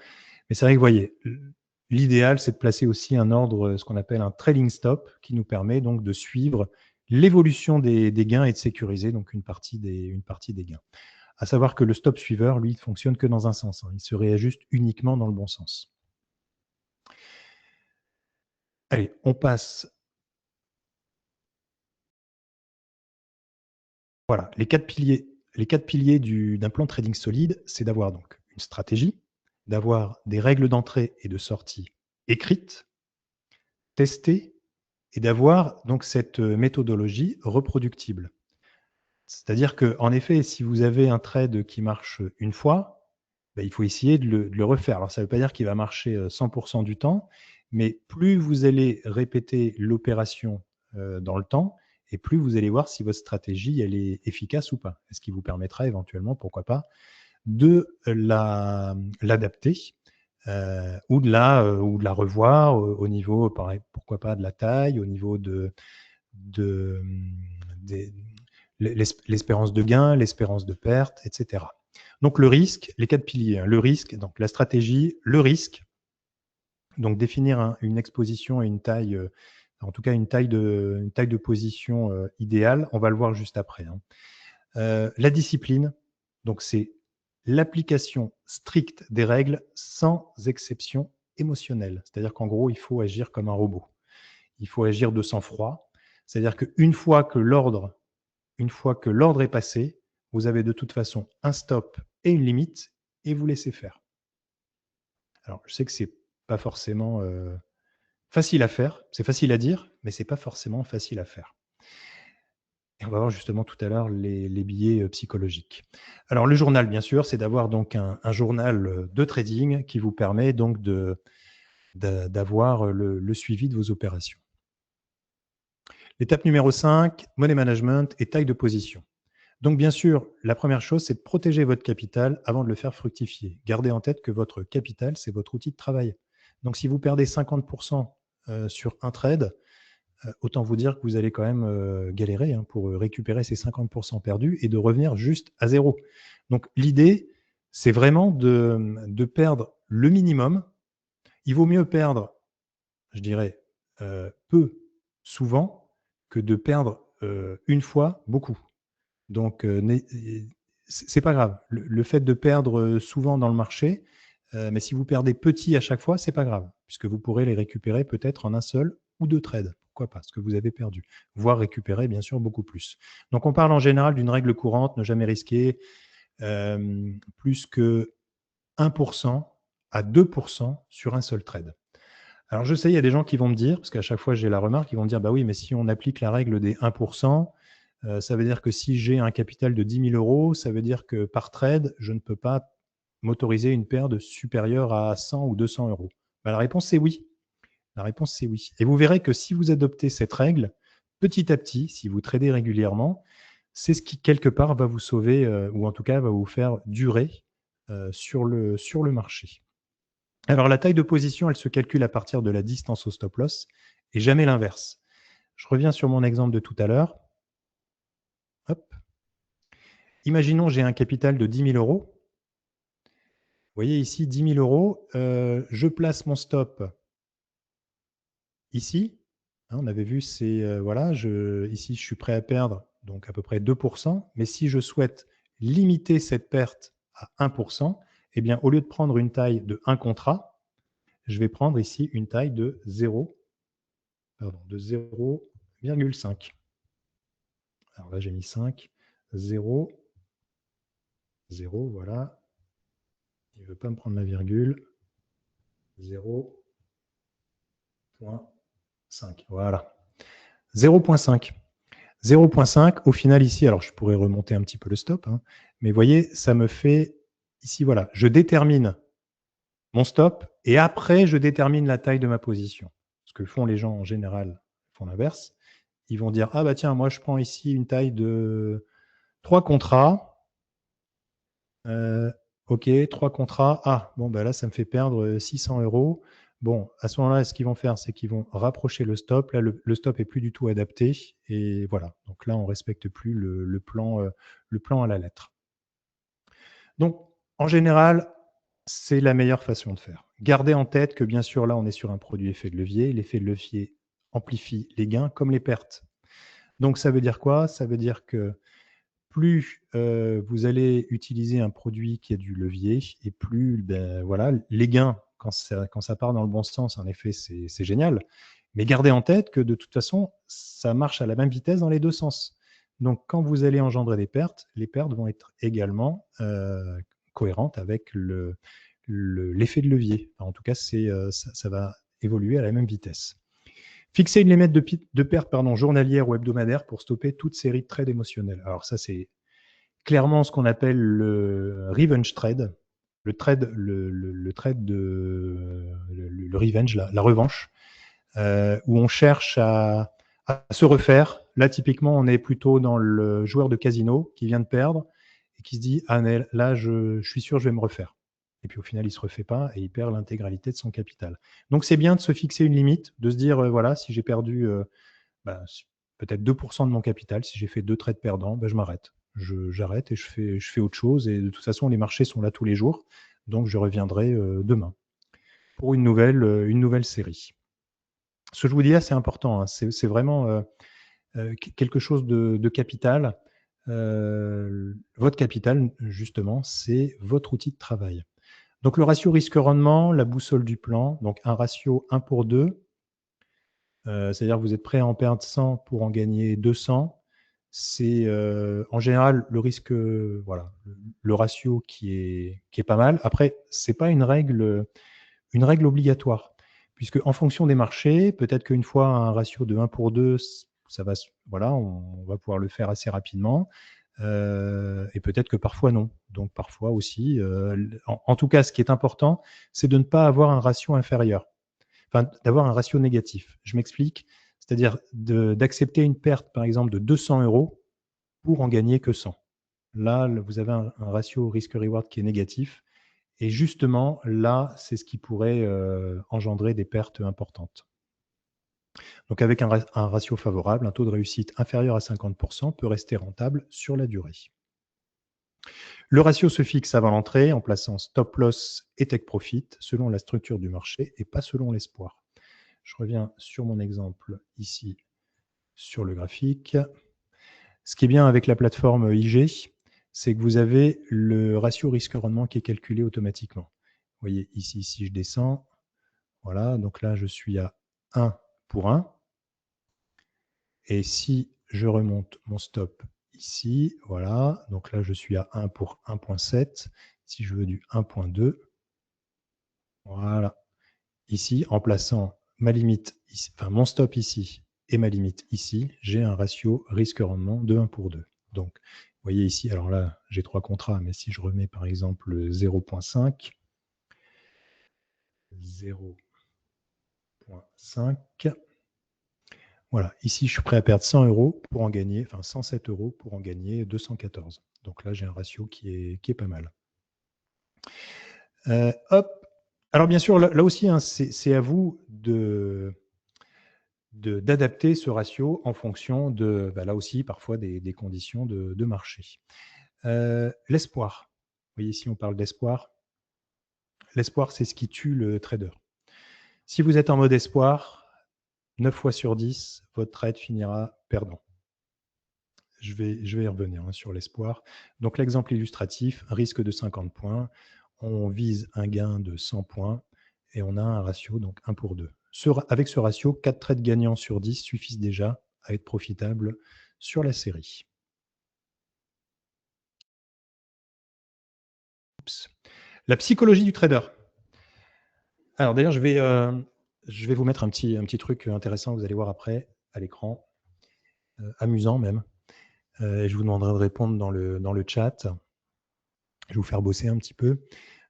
Mais c'est vrai que vous voyez, l'idéal, c'est de placer aussi un ordre, ce qu'on appelle un trailing stop, qui nous permet donc de suivre l'évolution des gains et de sécuriser donc une partie des gains. À savoir que le stop suiveur, lui, ne fonctionne que dans un sens, hein. Il se réajuste uniquement dans le bon sens. Allez, on passe. Voilà, les quatre piliers d'un plan de trading solide, c'est d'avoir donc une stratégie, d'avoir des règles d'entrée et de sortie écrites, testées, et d'avoir donc cette méthodologie reproductible. C'est-à-dire qu'en effet, si vous avez un trade qui marche une fois, ben, il faut essayer de le refaire. Alors ça ne veut pas dire qu'il va marcher 100% du temps, mais plus vous allez répéter l'opération dans le temps, et plus vous allez voir si votre stratégie elle est efficace ou pas. Ce qui vous permettra éventuellement, pourquoi pas, de l'adapter ou de la revoir au niveau, pareil, pourquoi pas, de la taille, au niveau de, des, l'espérance de gain, l'espérance de perte, etc. Donc le risque, les quatre piliers, hein, le risque, donc la stratégie, le risque, donc définir une exposition et une taille, en tout cas une taille de position idéale, on va le voir juste après, hein. La discipline, donc c'est l'application stricte des règles sans exception émotionnelle. C'est-à-dire qu'en gros, il faut agir comme un robot. Il faut agir de sang-froid. C'est-à-dire une fois que l'ordre est passé, vous avez de toute façon un stop et une limite et vous laissez faire. Alors, je sais que c'est pas forcément facile à faire, c'est facile à dire, mais c'est pas forcément facile à faire. Et on va voir justement tout à l'heure les biais psychologiques. Alors, le journal, bien sûr, c'est d'avoir donc un journal de trading qui vous permet donc d'avoir le suivi de vos opérations. L'étape numéro 5, money management et taille de position. Donc, bien sûr, la première chose, c'est de protéger votre capital avant de le faire fructifier. Gardez en tête que votre capital, c'est votre outil de travail. Donc, si vous perdez 50% sur un trade, autant vous dire que vous allez quand même galérer hein, pour récupérer ces 50% perdus et de revenir juste à zéro. Donc, l'idée, c'est vraiment de perdre le minimum. Il vaut mieux perdre, je dirais, peu, souvent, que de perdre une fois, beaucoup. Donc, c'est pas grave. Le fait de perdre souvent dans le marché, mais si vous perdez petit à chaque fois, c'est pas grave, puisque vous pourrez les récupérer peut-être en un seul ou deux trades. Pourquoi pas, ce que vous avez perdu. Voire récupérer, bien sûr, beaucoup plus. Donc, on parle en général d'une règle courante, ne jamais risquer plus que 1% à 2% sur un seul trade. Alors, je sais, il y a des gens qui vont me dire, parce qu'à chaque fois j'ai la remarque, ils vont me dire, bah oui, mais si on applique la règle des 1%, ça veut dire que si j'ai un capital de 10 000 €, ça veut dire que par trade, je ne peux pas m'autoriser une perte supérieure à 100 ou 200 €. Bah, la réponse, c'est oui. La réponse, c'est oui. Et vous verrez que si vous adoptez cette règle, petit à petit, si vous tradez régulièrement, c'est ce qui, quelque part, va vous sauver, ou en tout cas, va vous faire durer sur le marché. Alors, la taille de position, elle se calcule à partir de la distance au stop loss et jamais l'inverse. Je reviens sur mon exemple de tout à l'heure. Hop. Imaginons j'ai un capital de 10 000 euros. Vous voyez ici, 10 000 euros. Je place mon stop ici. Hein, on avait vu, c'est voilà, ici, je suis prêt à perdre donc à peu près 2%. Mais si je souhaite limiter cette perte à 1%, eh bien, au lieu de prendre une taille de 1 contrat, je vais prendre ici une taille de 0,5. Alors là, j'ai mis 5, 0, 0, voilà. Il ne veut pas me prendre la virgule. 0,5. Voilà. 0,5. 0,5, au final ici, alors je pourrais remonter un petit peu le stop, hein, mais vous voyez, ça me fait, ici, voilà, je détermine mon stop et après, je détermine la taille de ma position. Ce que font les gens en général, font l'inverse. Ils vont dire, ah bah tiens, moi je prends ici une taille de 3 contrats. OK, 3 contrats. Ah, bon, bah là, ça me fait perdre 600 euros. Bon, à ce moment-là, ce qu'ils vont faire, c'est qu'ils vont rapprocher le stop. Là, le stop est plus du tout adapté. Et voilà. Donc là, on ne respecte plus le plan à la lettre. Donc, en général, c'est la meilleure façon de faire. Gardez en tête que, bien sûr, là, on est sur un produit effet de levier. L'effet de levier amplifie les gains comme les pertes. Donc, ça veut dire quoi? Ça veut dire que plus vous allez utiliser un produit qui a du levier et plus ben, voilà, les gains, quand ça part dans le bon sens, en effet, c'est génial. Mais gardez en tête que de toute façon, ça marche à la même vitesse dans les deux sens. Donc, quand vous allez engendrer des pertes, les pertes vont être également cohérentes avec l'effet de levier. Enfin, en tout cas, ça va évoluer à la même vitesse. Fixer une limite de perte journalière ou hebdomadaire pour stopper toute série de trades émotionnels. Alors ça, c'est clairement ce qu'on appelle le revenge trade, le trade, le trade le revenge, la revanche, où on cherche à se refaire. Là, typiquement, on est plutôt dans le joueur de casino qui vient de perdre et qui se dit, ah, là, je suis sûr, je vais me refaire. Et puis au final, il ne se refait pas et il perd l'intégralité de son capital. Donc c'est bien de se fixer une limite, de se dire, voilà, si j'ai perdu peut-être 2% de mon capital, si j'ai fait 2 trades perdants, je m'arrête. J'arrête et je fais autre chose. Et de toute façon, les marchés sont là tous les jours. Donc je reviendrai demain pour une nouvelle série. Ce que je vous dis là, c'est important. Hein. C'est vraiment quelque chose de capital. Votre capital, justement, c'est votre outil de travail. Donc le ratio risque-rendement, la boussole du plan, donc un ratio 1 pour 2, c'est-à-dire que vous êtes prêt à en perdre 100 pour en gagner 200. C'est en général le risque, voilà, le ratio qui est pas mal. Après, ce n'est pas une règle obligatoire, puisque en fonction des marchés, peut-être qu'une fois un ratio de 1 pour 2, ça va, voilà, on va pouvoir le faire assez rapidement. Et peut-être que parfois non. Donc parfois aussi, en tout cas, ce qui est important, c'est de ne pas avoir un ratio inférieur, enfin d'avoir un ratio négatif. Je m'explique, c'est-à-dire d'accepter une perte, par exemple, de 200 euros pour en gagner que 100. Là, vous avez un ratio risque-reward qui est négatif. Et justement, là, c'est ce qui pourrait engendrer des pertes importantes. Donc avec un ratio favorable, un taux de réussite inférieur à 50% peut rester rentable sur la durée. Le ratio se fixe avant l'entrée en plaçant stop loss et take profit selon la structure du marché et pas selon l'espoir. Je reviens sur mon exemple ici sur le graphique. Ce qui est bien avec la plateforme IG, c'est que vous avez le ratio risque-rendement qui est calculé automatiquement. Vous voyez ici, si je descends, voilà, donc là je suis à 1 pour 1. Et si je remonte mon stop ici, voilà, donc là je suis à 1 pour 1.7. Si je veux du 1.2, voilà, ici, en plaçant ma limite, ici, enfin mon stop ici et ma limite ici, j'ai un ratio risque-rendement de 1 pour 2. Donc, vous voyez ici, alors là, j'ai 3 contrats, mais si je remets par exemple 0.5, 0.5, voilà, ici, je suis prêt à perdre 100 euros pour en gagner, enfin 107 euros pour en gagner 214. Donc là, j'ai un ratio qui est pas mal. Hop. Alors bien sûr, là aussi, hein, c'est à vous d'adapter ce ratio en fonction de, là aussi, parfois des conditions de marché. L'espoir. Vous voyez ici, on parle d'espoir. L'espoir, c'est ce qui tue le trader. Si vous êtes en mode espoir, 9 fois sur 10, votre trade finira perdant. Je vais y revenir sur l'espoir. Donc, l'exemple illustratif, risque de 50 points. On vise un gain de 100 points et on a un ratio, donc 1 pour 2. Avec ce ratio, 4 trades gagnants sur 10 suffisent déjà à être profitables sur la série. La psychologie du trader. Alors d'ailleurs, je vais vous mettre un petit truc intéressant, vous allez voir après à l'écran, amusant même. Je vous demanderai de répondre dans le chat. Je vais vous faire bosser un petit peu.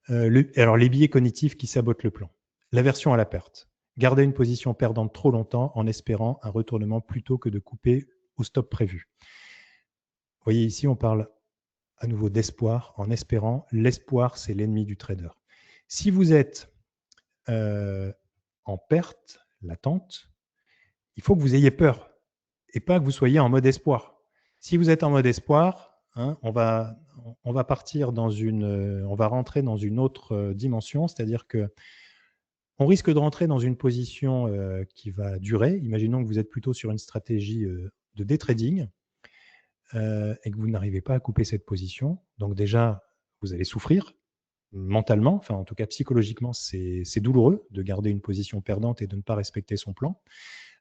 Alors, les biais cognitifs qui sabotent le plan. L'aversion à la perte. Garder une position perdante trop longtemps en espérant un retournement plutôt que de couper au stop prévu. Vous voyez ici, on parle à nouveau d'espoir en espérant. L'espoir, c'est l'ennemi du trader. Si vous êtes en perte latente, il faut que vous ayez peur et pas que vous soyez en mode espoir. Si vous êtes en mode espoir, on va partir on va rentrer dans une autre dimension, c'est-à-dire que on risque de rentrer dans une position qui va durer. Imaginons que vous êtes plutôt sur une stratégie de day trading et que vous n'arrivez pas à couper cette position. Donc déjà, vous allez souffrir mentalement, enfin en tout cas psychologiquement, c'est douloureux de garder une position perdante et de ne pas respecter son plan.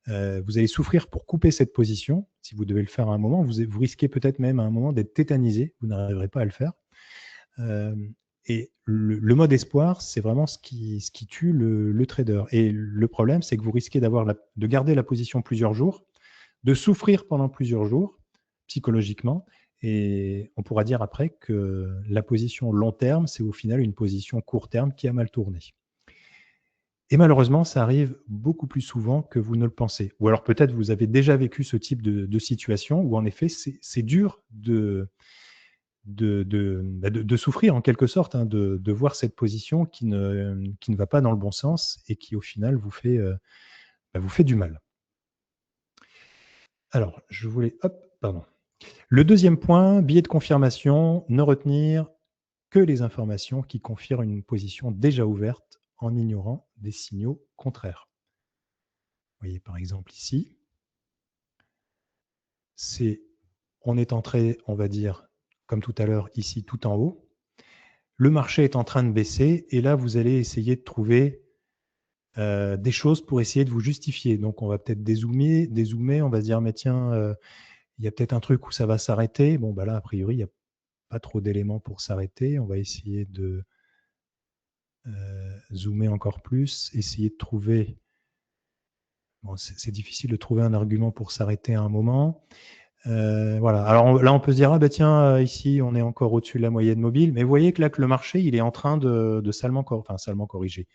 Vous allez souffrir pour couper cette position. Si vous devez le faire à un moment, vous risquez peut-être même à un moment d'être tétanisé. Vous n'arriverez pas à le faire. Et le mode espoir, c'est vraiment ce qui tue le trader. Et le problème, c'est que vous risquez de garder la position plusieurs jours, de souffrir pendant plusieurs jours, psychologiquement. Et on pourra dire après que la position long terme, c'est au final une position court terme qui a mal tourné. Et malheureusement, ça arrive beaucoup plus souvent que vous ne le pensez. Ou alors peut-être vous avez déjà vécu ce type de situation où en effet, c'est dur de souffrir en quelque sorte, de voir cette position qui ne va pas dans le bon sens et qui au final vous fait du mal. Alors, je voulais... pardon. Le deuxième point, biais de confirmation, ne retenir que les informations qui confirment une position déjà ouverte en ignorant des signaux contraires. Vous voyez par exemple ici, on est entré, on va dire, comme tout à l'heure, ici tout en haut. Le marché est en train de baisser et là, vous allez essayer de trouver des choses pour essayer de vous justifier. Donc, on va peut-être dézoomer, on va se dire, mais tiens, il y a peut-être un truc où ça va s'arrêter. Bon, là, a priori, il n'y a pas trop d'éléments pour s'arrêter. On va essayer de zoomer encore plus, essayer de trouver... Bon, c'est difficile de trouver un argument pour s'arrêter à un moment. Voilà. Alors là, on peut se dire, tiens, ici, on est encore au-dessus de la moyenne mobile. Mais vous voyez que là, que le marché, il est en train de salement corriger.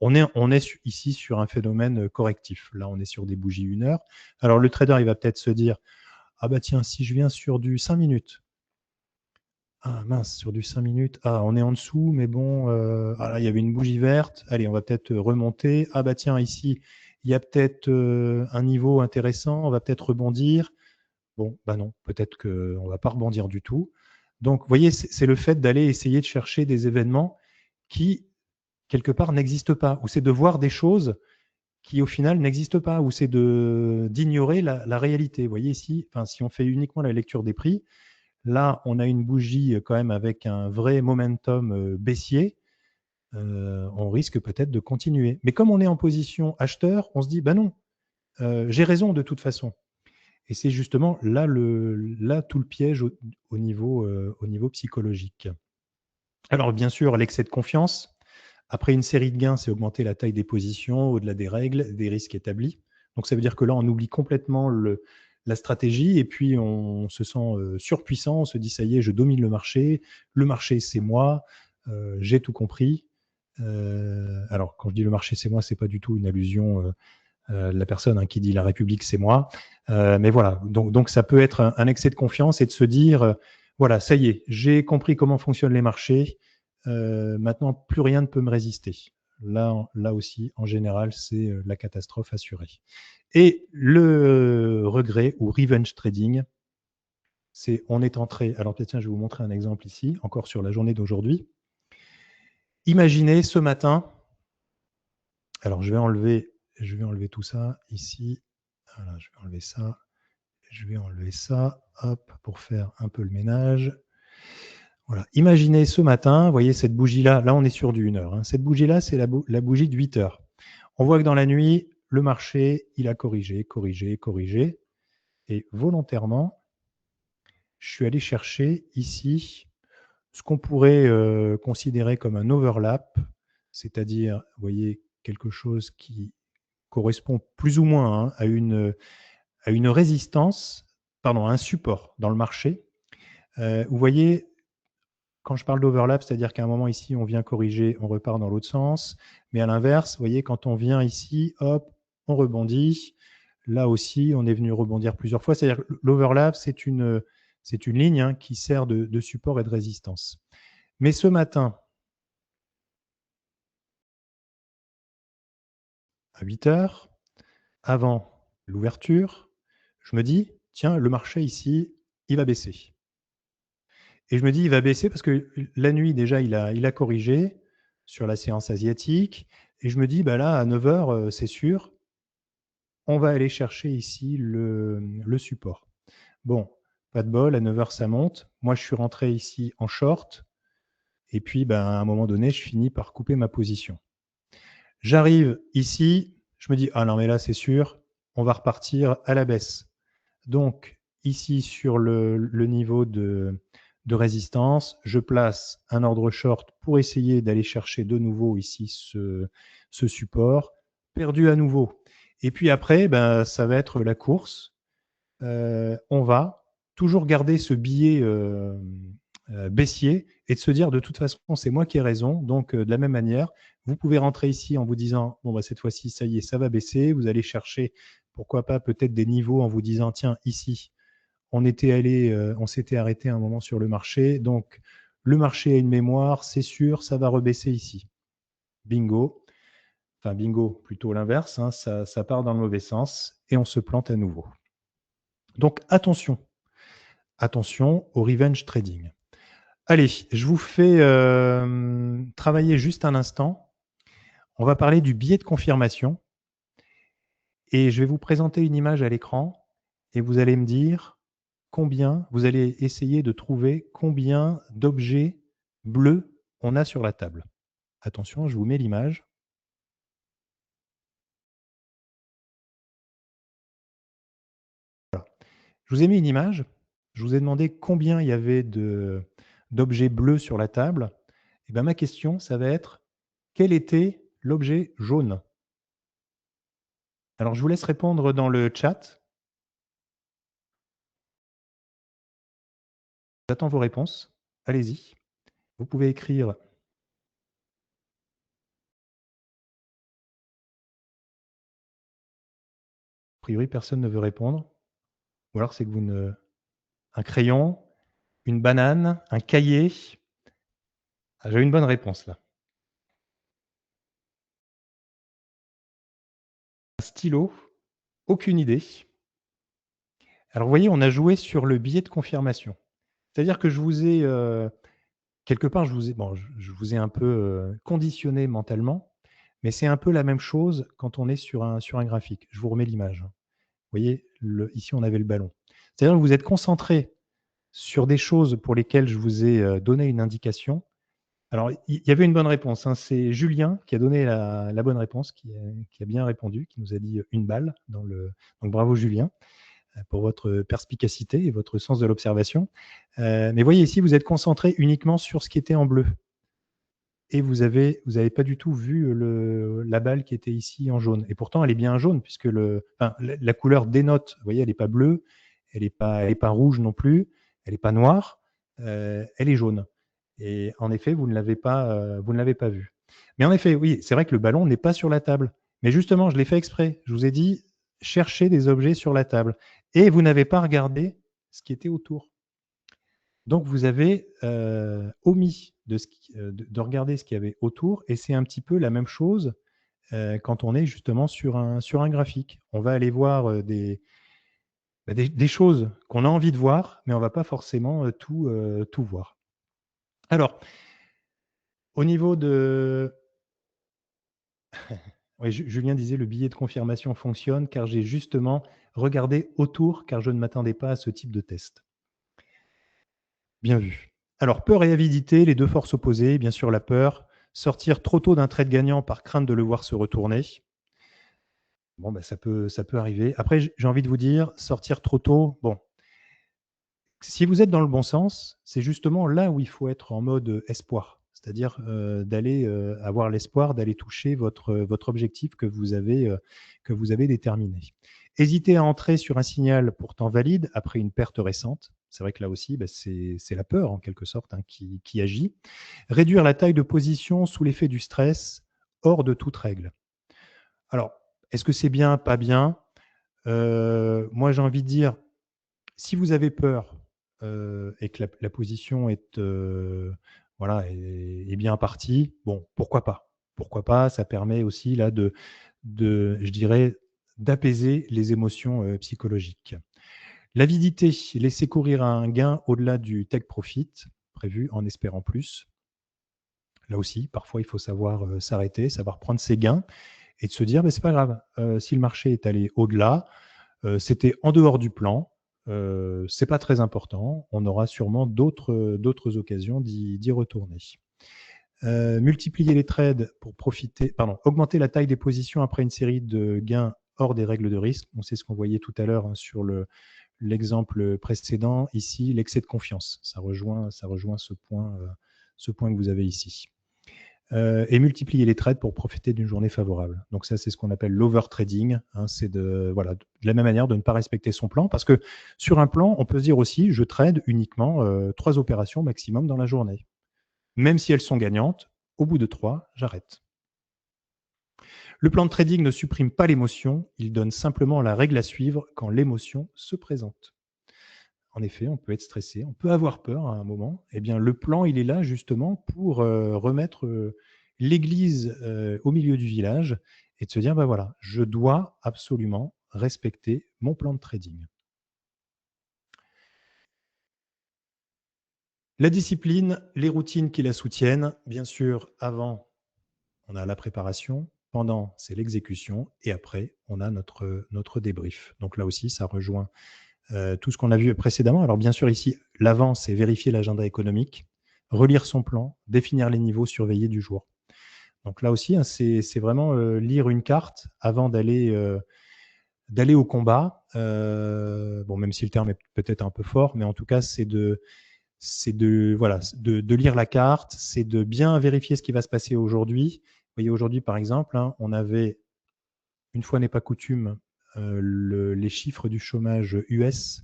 On est ici sur un phénomène correctif. Là, on est sur des bougies 1 heure. Alors, le trader, il va peut-être se dire, tiens, si je viens sur du 5 minutes, mince, sur du 5 minutes, on est en dessous, mais bon, là, il y avait une bougie verte. Allez, on va peut-être remonter. Tiens, ici, il y a peut-être un niveau intéressant, on va peut-être rebondir. Bon, non, peut-être qu'on ne va pas rebondir du tout. Donc, vous voyez, c'est le fait d'aller essayer de chercher des événements qui, quelque part, n'existent pas, ou c'est de voir des choses qui, au final, n'existent pas, ou c'est d'ignorer la réalité. Vous voyez ici, si on fait uniquement la lecture des prix, là, on a une bougie quand même avec un vrai momentum baissier. On risque peut-être de continuer. Mais comme on est en position acheteur, on se dit, non, j'ai raison de toute façon. Et c'est justement là tout le piège au niveau psychologique. Alors bien sûr, l'excès de confiance. Après une série de gains, c'est augmenter la taille des positions au-delà des règles, des risques établis. Donc ça veut dire que là, on oublie complètement la stratégie et puis on se sent surpuissant. On se dit, ça y est, je domine le marché c'est moi, j'ai tout compris. Alors quand je dis le marché c'est moi, c'est pas du tout une allusion la personne qui dit la République, c'est moi. Mais voilà, donc ça peut être un excès de confiance et de se dire, voilà, ça y est, j'ai compris comment fonctionnent les marchés, maintenant plus rien ne peut me résister. là aussi, en général, c'est la catastrophe assurée. Et le regret ou revenge trading, c'est on est entré. Alors, tiens, je vais vous montrer un exemple ici, encore sur la journée d'aujourd'hui. Imaginez ce matin. Alors, je vais enlever tout ça ici. Voilà, je vais enlever ça. Je vais enlever ça, hop, pour faire un peu le ménage. Voilà. Imaginez ce matin, vous voyez cette bougie-là, là on est sur du 1 heure. Hein. Cette bougie-là, c'est la bougie de 8 heures. On voit que dans la nuit, le marché, il a corrigé, corrigé, corrigé. Et volontairement, je suis allé chercher ici ce qu'on pourrait considérer comme un overlap, c'est-à-dire, vous voyez, quelque chose qui correspond plus ou moins hein, à une résistance, pardon, à un support dans le marché. Vous voyez, quand je parle d'overlap, c'est-à-dire qu'à un moment ici, on vient corriger, on repart dans l'autre sens. Mais à l'inverse, vous voyez, quand on vient ici, hop, on rebondit. Là aussi, on est venu rebondir plusieurs fois. C'est-à-dire que l'overlap, c'est une ligne hein, qui sert de support et de résistance. Mais ce matin, à 8 heures, avant l'ouverture, je me dis, tiens, le marché ici, il va baisser. Et je me dis, il va baisser parce que la nuit, déjà, il a corrigé sur la séance asiatique. Et je me dis, bah là, à 9 heures, c'est sûr, on va aller chercher ici le support. Bon, pas de bol, à 9 heures, ça monte. Moi, je suis rentré ici en short. Et puis, bah, à un moment donné, je finis par couper ma position. J'arrive ici, je me dis, ah non, mais là, c'est sûr, on va repartir à la baisse. Donc, ici, sur le niveau de résistance, je place un ordre short pour essayer d'aller chercher de nouveau ici ce support, perdu à nouveau. Et puis après, ben, ça va être la course. On va toujours garder ce biais baissier et de se dire de toute façon, c'est moi qui ai raison. Donc, de la même manière, vous pouvez rentrer ici en vous disant, bon, bah, cette fois-ci, ça y est, ça va baisser. Vous allez chercher, pourquoi pas, peut-être des niveaux en vous disant, tiens, ici, on s'était arrêté un moment sur le marché. Donc, le marché a une mémoire, c'est sûr, ça va rebaisser ici. Bingo. Enfin, bingo, plutôt l'inverse. Hein, ça part dans le mauvais sens et on se plante à nouveau. Donc, attention. Attention au revenge trading. Allez, je vous fais travailler juste un instant. On va parler du biais de confirmation. Et je vais vous présenter une image à l'écran et vous allez me dire combien, vous allez essayer de trouver combien d'objets bleus on a sur la table. Attention, je vous mets l'image. Voilà. Je vous ai mis une image. Je vous ai demandé combien il y avait d'objets bleus sur la table. Et bien, ma question, ça va être quel était l'objet jaune? Alors, je vous laisse répondre dans le chat. J'attends vos réponses. Allez-y. Vous pouvez écrire. A priori, personne ne veut répondre. Ou alors, c'est que vous ne... Un crayon, une banane, un cahier. Ah, j'ai une bonne réponse là. Un stylo, aucune idée. Alors, vous voyez, on a joué sur le biais de confirmation. C'est-à-dire que je vous ai, quelque part, je vous ai un peu conditionné mentalement, mais c'est un peu la même chose quand on est sur un graphique. Je vous remets l'image. Vous voyez, ici, on avait le ballon. C'est-à-dire que vous êtes concentré sur des choses pour lesquelles je vous ai donné une indication. Alors, il y avait une bonne réponse. Hein. C'est Julien qui a donné la bonne réponse, qui a bien répondu, qui nous a dit une balle. Donc, bravo Julien pour votre perspicacité et votre sens de l'observation. Mais voyez ici, vous êtes concentré uniquement sur ce qui était en bleu. Et vous avez pas du tout vu la balle qui était ici en jaune. Et pourtant, elle est bien jaune, puisque la couleur dénote. Vous voyez, elle n'est pas bleue, elle n'est pas rouge non plus, elle n'est pas noire, elle est jaune. Et en effet, vous ne l'avez pas vu. Mais en effet, oui, c'est vrai que le ballon n'est pas sur la table. Mais justement, je l'ai fait exprès. Je vous ai dit, cherchez des objets sur la table. Et vous n'avez pas regardé ce qui était autour. Donc, vous avez omis de regarder ce qu'il y avait autour, et c'est un petit peu la même chose quand on est justement sur un graphique. On va aller voir des choses qu'on a envie de voir, mais on ne va pas forcément tout voir. Alors, au niveau de... Oui, Julien disait le billet de confirmation fonctionne car j'ai justement regardé autour car je ne m'attendais pas à ce type de test. Bien vu. Alors, peur et avidité, les deux forces opposées. Bien sûr, la peur. Sortir trop tôt d'un trade gagnant par crainte de le voir se retourner. Bon, ben, ça peut arriver. Après, j'ai envie de vous dire, sortir trop tôt, bon, si vous êtes dans le bon sens, c'est justement là où il faut être en mode espoir, c'est-à-dire d'aller avoir l'espoir d'aller toucher votre objectif que vous avez déterminé. Hésiter à entrer sur un signal pourtant valide après une perte récente, c'est vrai que là aussi, bah, c'est la peur en quelque sorte hein, qui agit. Réduire la taille de position sous l'effet du stress, hors de toute règle. Alors, est-ce que c'est bien, pas bien? Moi, j'ai envie de dire, si vous avez peur et que la position est, voilà, est bien partie, bon, pourquoi pas? Pourquoi pas? Ça permet aussi là je dirais, d'apaiser les émotions psychologiques. L'avidité, laisser courir un gain au-delà du take profit prévu en espérant plus. Là aussi, parfois, il faut savoir s'arrêter, savoir prendre ses gains et de se dire, c'est pas grave, si le marché est allé au-delà, c'était en dehors du plan, c'est pas très important, on aura sûrement d'autres occasions d'y retourner. Multiplier les trades pour profiter, pardon, augmenter la taille des positions après une série de gains hors des règles de risque. On sait ce qu'on voyait tout à l'heure hein, sur l'exemple précédent. Ici, l'excès de confiance. Ça rejoint ce point que vous avez ici. Et multiplier les trades pour profiter d'une journée favorable. Donc ça, c'est ce qu'on appelle l'overtrading. Hein, c'est de la même manière de ne pas respecter son plan, parce que sur un plan, on peut se dire aussi, je trade uniquement 3 opérations maximum dans la journée. Même si elles sont gagnantes, au bout de 3, j'arrête. Le plan de trading ne supprime pas l'émotion, il donne simplement la règle à suivre quand l'émotion se présente. En effet, on peut être stressé, on peut avoir peur à un moment. Eh bien, le plan, il est là justement pour remettre l'église au milieu du village et de se dire, ben voilà, je dois absolument respecter mon plan de trading. La discipline, les routines qui la soutiennent, bien sûr, avant, on a la préparation, pendant, c'est l'exécution, et après, on a notre débrief. Donc là aussi, ça rejoint tout ce qu'on a vu précédemment. Alors bien sûr, ici, l'avant, c'est vérifier l'agenda économique, relire son plan, définir les niveaux surveillés du jour. Donc là aussi, hein, c'est vraiment lire une carte avant d'aller au combat. Bon, même si le terme est peut-être un peu fort, mais en tout cas, c'est voilà, de lire la carte, c'est de bien vérifier ce qui va se passer aujourd'hui. Vous voyez, aujourd'hui, par exemple, hein, on avait, une fois n'est pas coutume, les chiffres du chômage US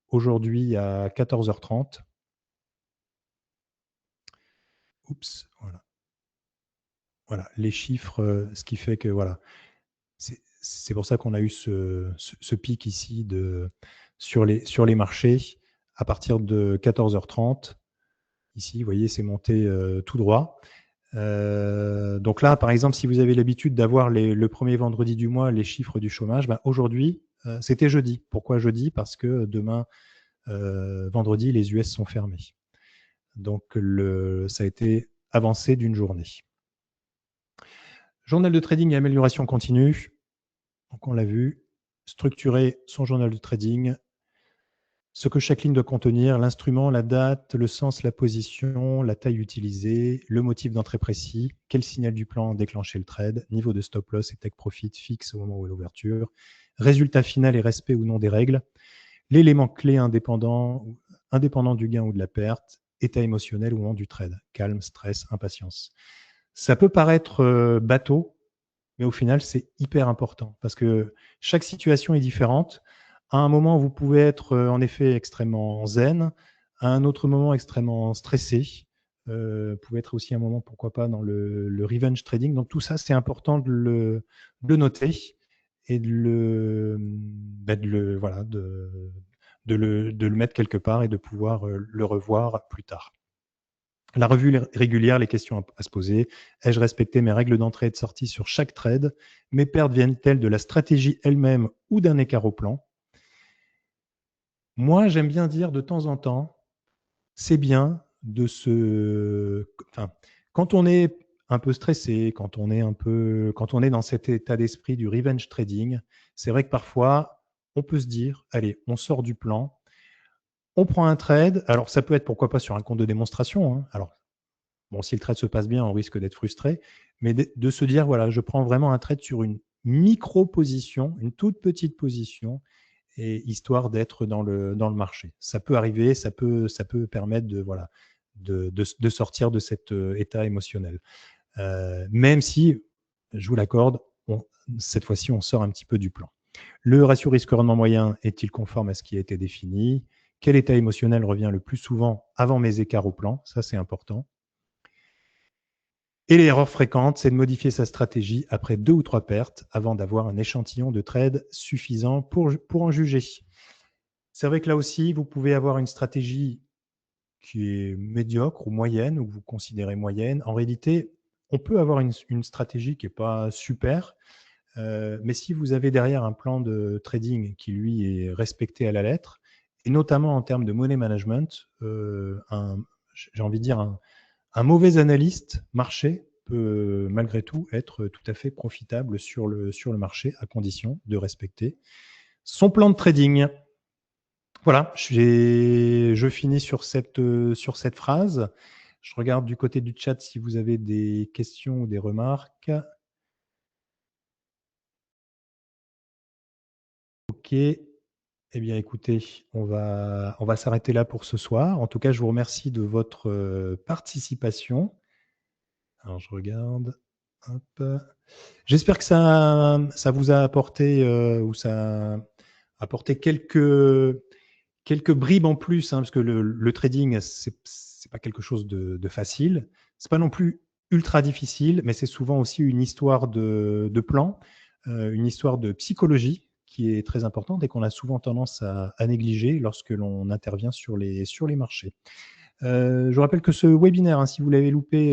aujourd'hui à 14h30. Oups, voilà. Voilà, les chiffres, ce qui fait que voilà, c'est pour ça qu'on a eu ce pic ici sur les marchés à partir de 14h30. Ici, vous voyez, c'est monté tout droit. Donc là, par exemple, si vous avez l'habitude d'avoir le premier vendredi du mois les chiffres du chômage, ben aujourd'hui, c'était jeudi. Pourquoi jeudi? Parce que demain, vendredi, les US sont fermés. Donc, ça a été avancé d'une journée. Journal de trading et amélioration continue. Donc, on l'a vu. Structurer son journal de trading. Ce que chaque ligne doit contenir, l'instrument, la date, le sens, la position, la taille utilisée, le motif d'entrée précis, quel signal du plan déclencher le trade, niveau de stop loss et take profit fixe au moment où est l'ouverture, résultat final et respect ou non des règles, l'élément clé indépendant du gain ou de la perte, état émotionnel au moment du trade, calme, stress, impatience. Ça peut paraître bateau, mais au final, c'est hyper important parce que chaque situation est différente. À un moment, vous pouvez être en effet extrêmement zen, à un autre moment extrêmement stressé. Vous pouvez être aussi un moment, pourquoi pas, dans le revenge trading. Donc tout ça, c'est important de le noter et voilà, de le mettre quelque part et de pouvoir le revoir plus tard. La revue régulière, les questions à se poser. Ai-je respecté mes règles d'entrée et de sortie sur chaque trade? Mes pertes viennent-elles de la stratégie elle-même ou d'un écart au plan? Moi, j'aime bien dire de temps en temps, c'est bien de se... Enfin, quand on est un peu stressé, quand on est dans cet état d'esprit du revenge trading, c'est vrai que parfois, on peut se dire, allez, on sort du plan, on prend un trade. Alors, ça peut être pourquoi pas sur un compte de démonstration, hein. Alors, bon, si le trade se passe bien, on risque d'être frustré, mais de se dire, voilà, je prends vraiment un trade sur une micro-position, une toute petite position, et histoire d'être dans le marché. Ça peut arriver, ça peut permettre de, voilà, de sortir de cet état émotionnel. Même si, je vous l'accorde, cette fois-ci, on sort un petit peu du plan. Le ratio risque-rendement moyen est-il conforme à ce qui a été défini? Quel état émotionnel revient le plus souvent avant mes écarts au plan? Ça, c'est important. Et l'erreur fréquente, c'est de modifier sa stratégie après 2 ou 3 pertes avant d'avoir un échantillon de trades suffisant pour en juger. C'est vrai que là aussi, vous pouvez avoir une stratégie qui est médiocre ou moyenne, ou que vous considérez moyenne. En réalité, on peut avoir une stratégie qui n'est pas super, mais si vous avez derrière un plan de trading qui, lui, est respecté à la lettre, et notamment en termes de money management, j'ai envie de dire un mauvais analyste marché peut malgré tout être tout à fait profitable sur le marché, à condition de respecter son plan de trading. Voilà, je finis sur cette phrase. Je regarde du côté du chat si vous avez des questions ou des remarques. OK. Eh bien, écoutez, on va s'arrêter là pour ce soir. En tout cas, je vous remercie de votre participation. Alors, je regarde. Hop. J'espère que ça vous a apporté ou ça a apporté quelques bribes en plus, hein, parce que le trading, c'est pas quelque chose de facile. C'est pas non plus ultra difficile, mais c'est souvent aussi une histoire de plan, une histoire de psychologie qui est très importante et qu'on a souvent tendance à négliger lorsque l'on intervient sur les marchés. Je vous rappelle que ce webinaire, hein, si vous l'avez loupé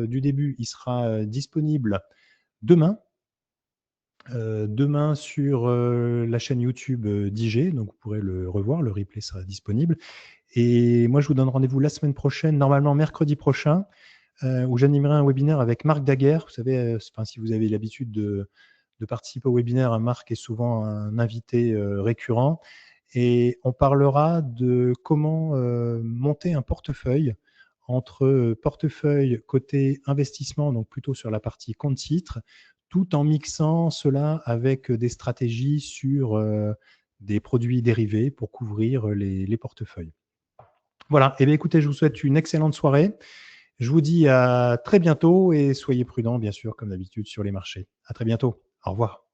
du début, il sera disponible demain. Demain sur la chaîne YouTube d'IG, donc vous pourrez le revoir, le replay sera disponible. Et moi, je vous donne rendez-vous la semaine prochaine, normalement mercredi prochain, où j'animerai un webinaire avec Marc Daguerre. Vous savez, si vous avez l'habitude de participer au webinaire, Marc est souvent un invité récurrent. Et on parlera de comment monter un portefeuille entre portefeuille côté investissement, donc plutôt sur la partie compte titre, tout en mixant cela avec des stratégies sur des produits dérivés pour couvrir les portefeuilles. Voilà, et bien écoutez, je vous souhaite une excellente soirée. Je vous dis à très bientôt et soyez prudents, bien sûr, comme d'habitude, sur les marchés. À très bientôt. Au revoir.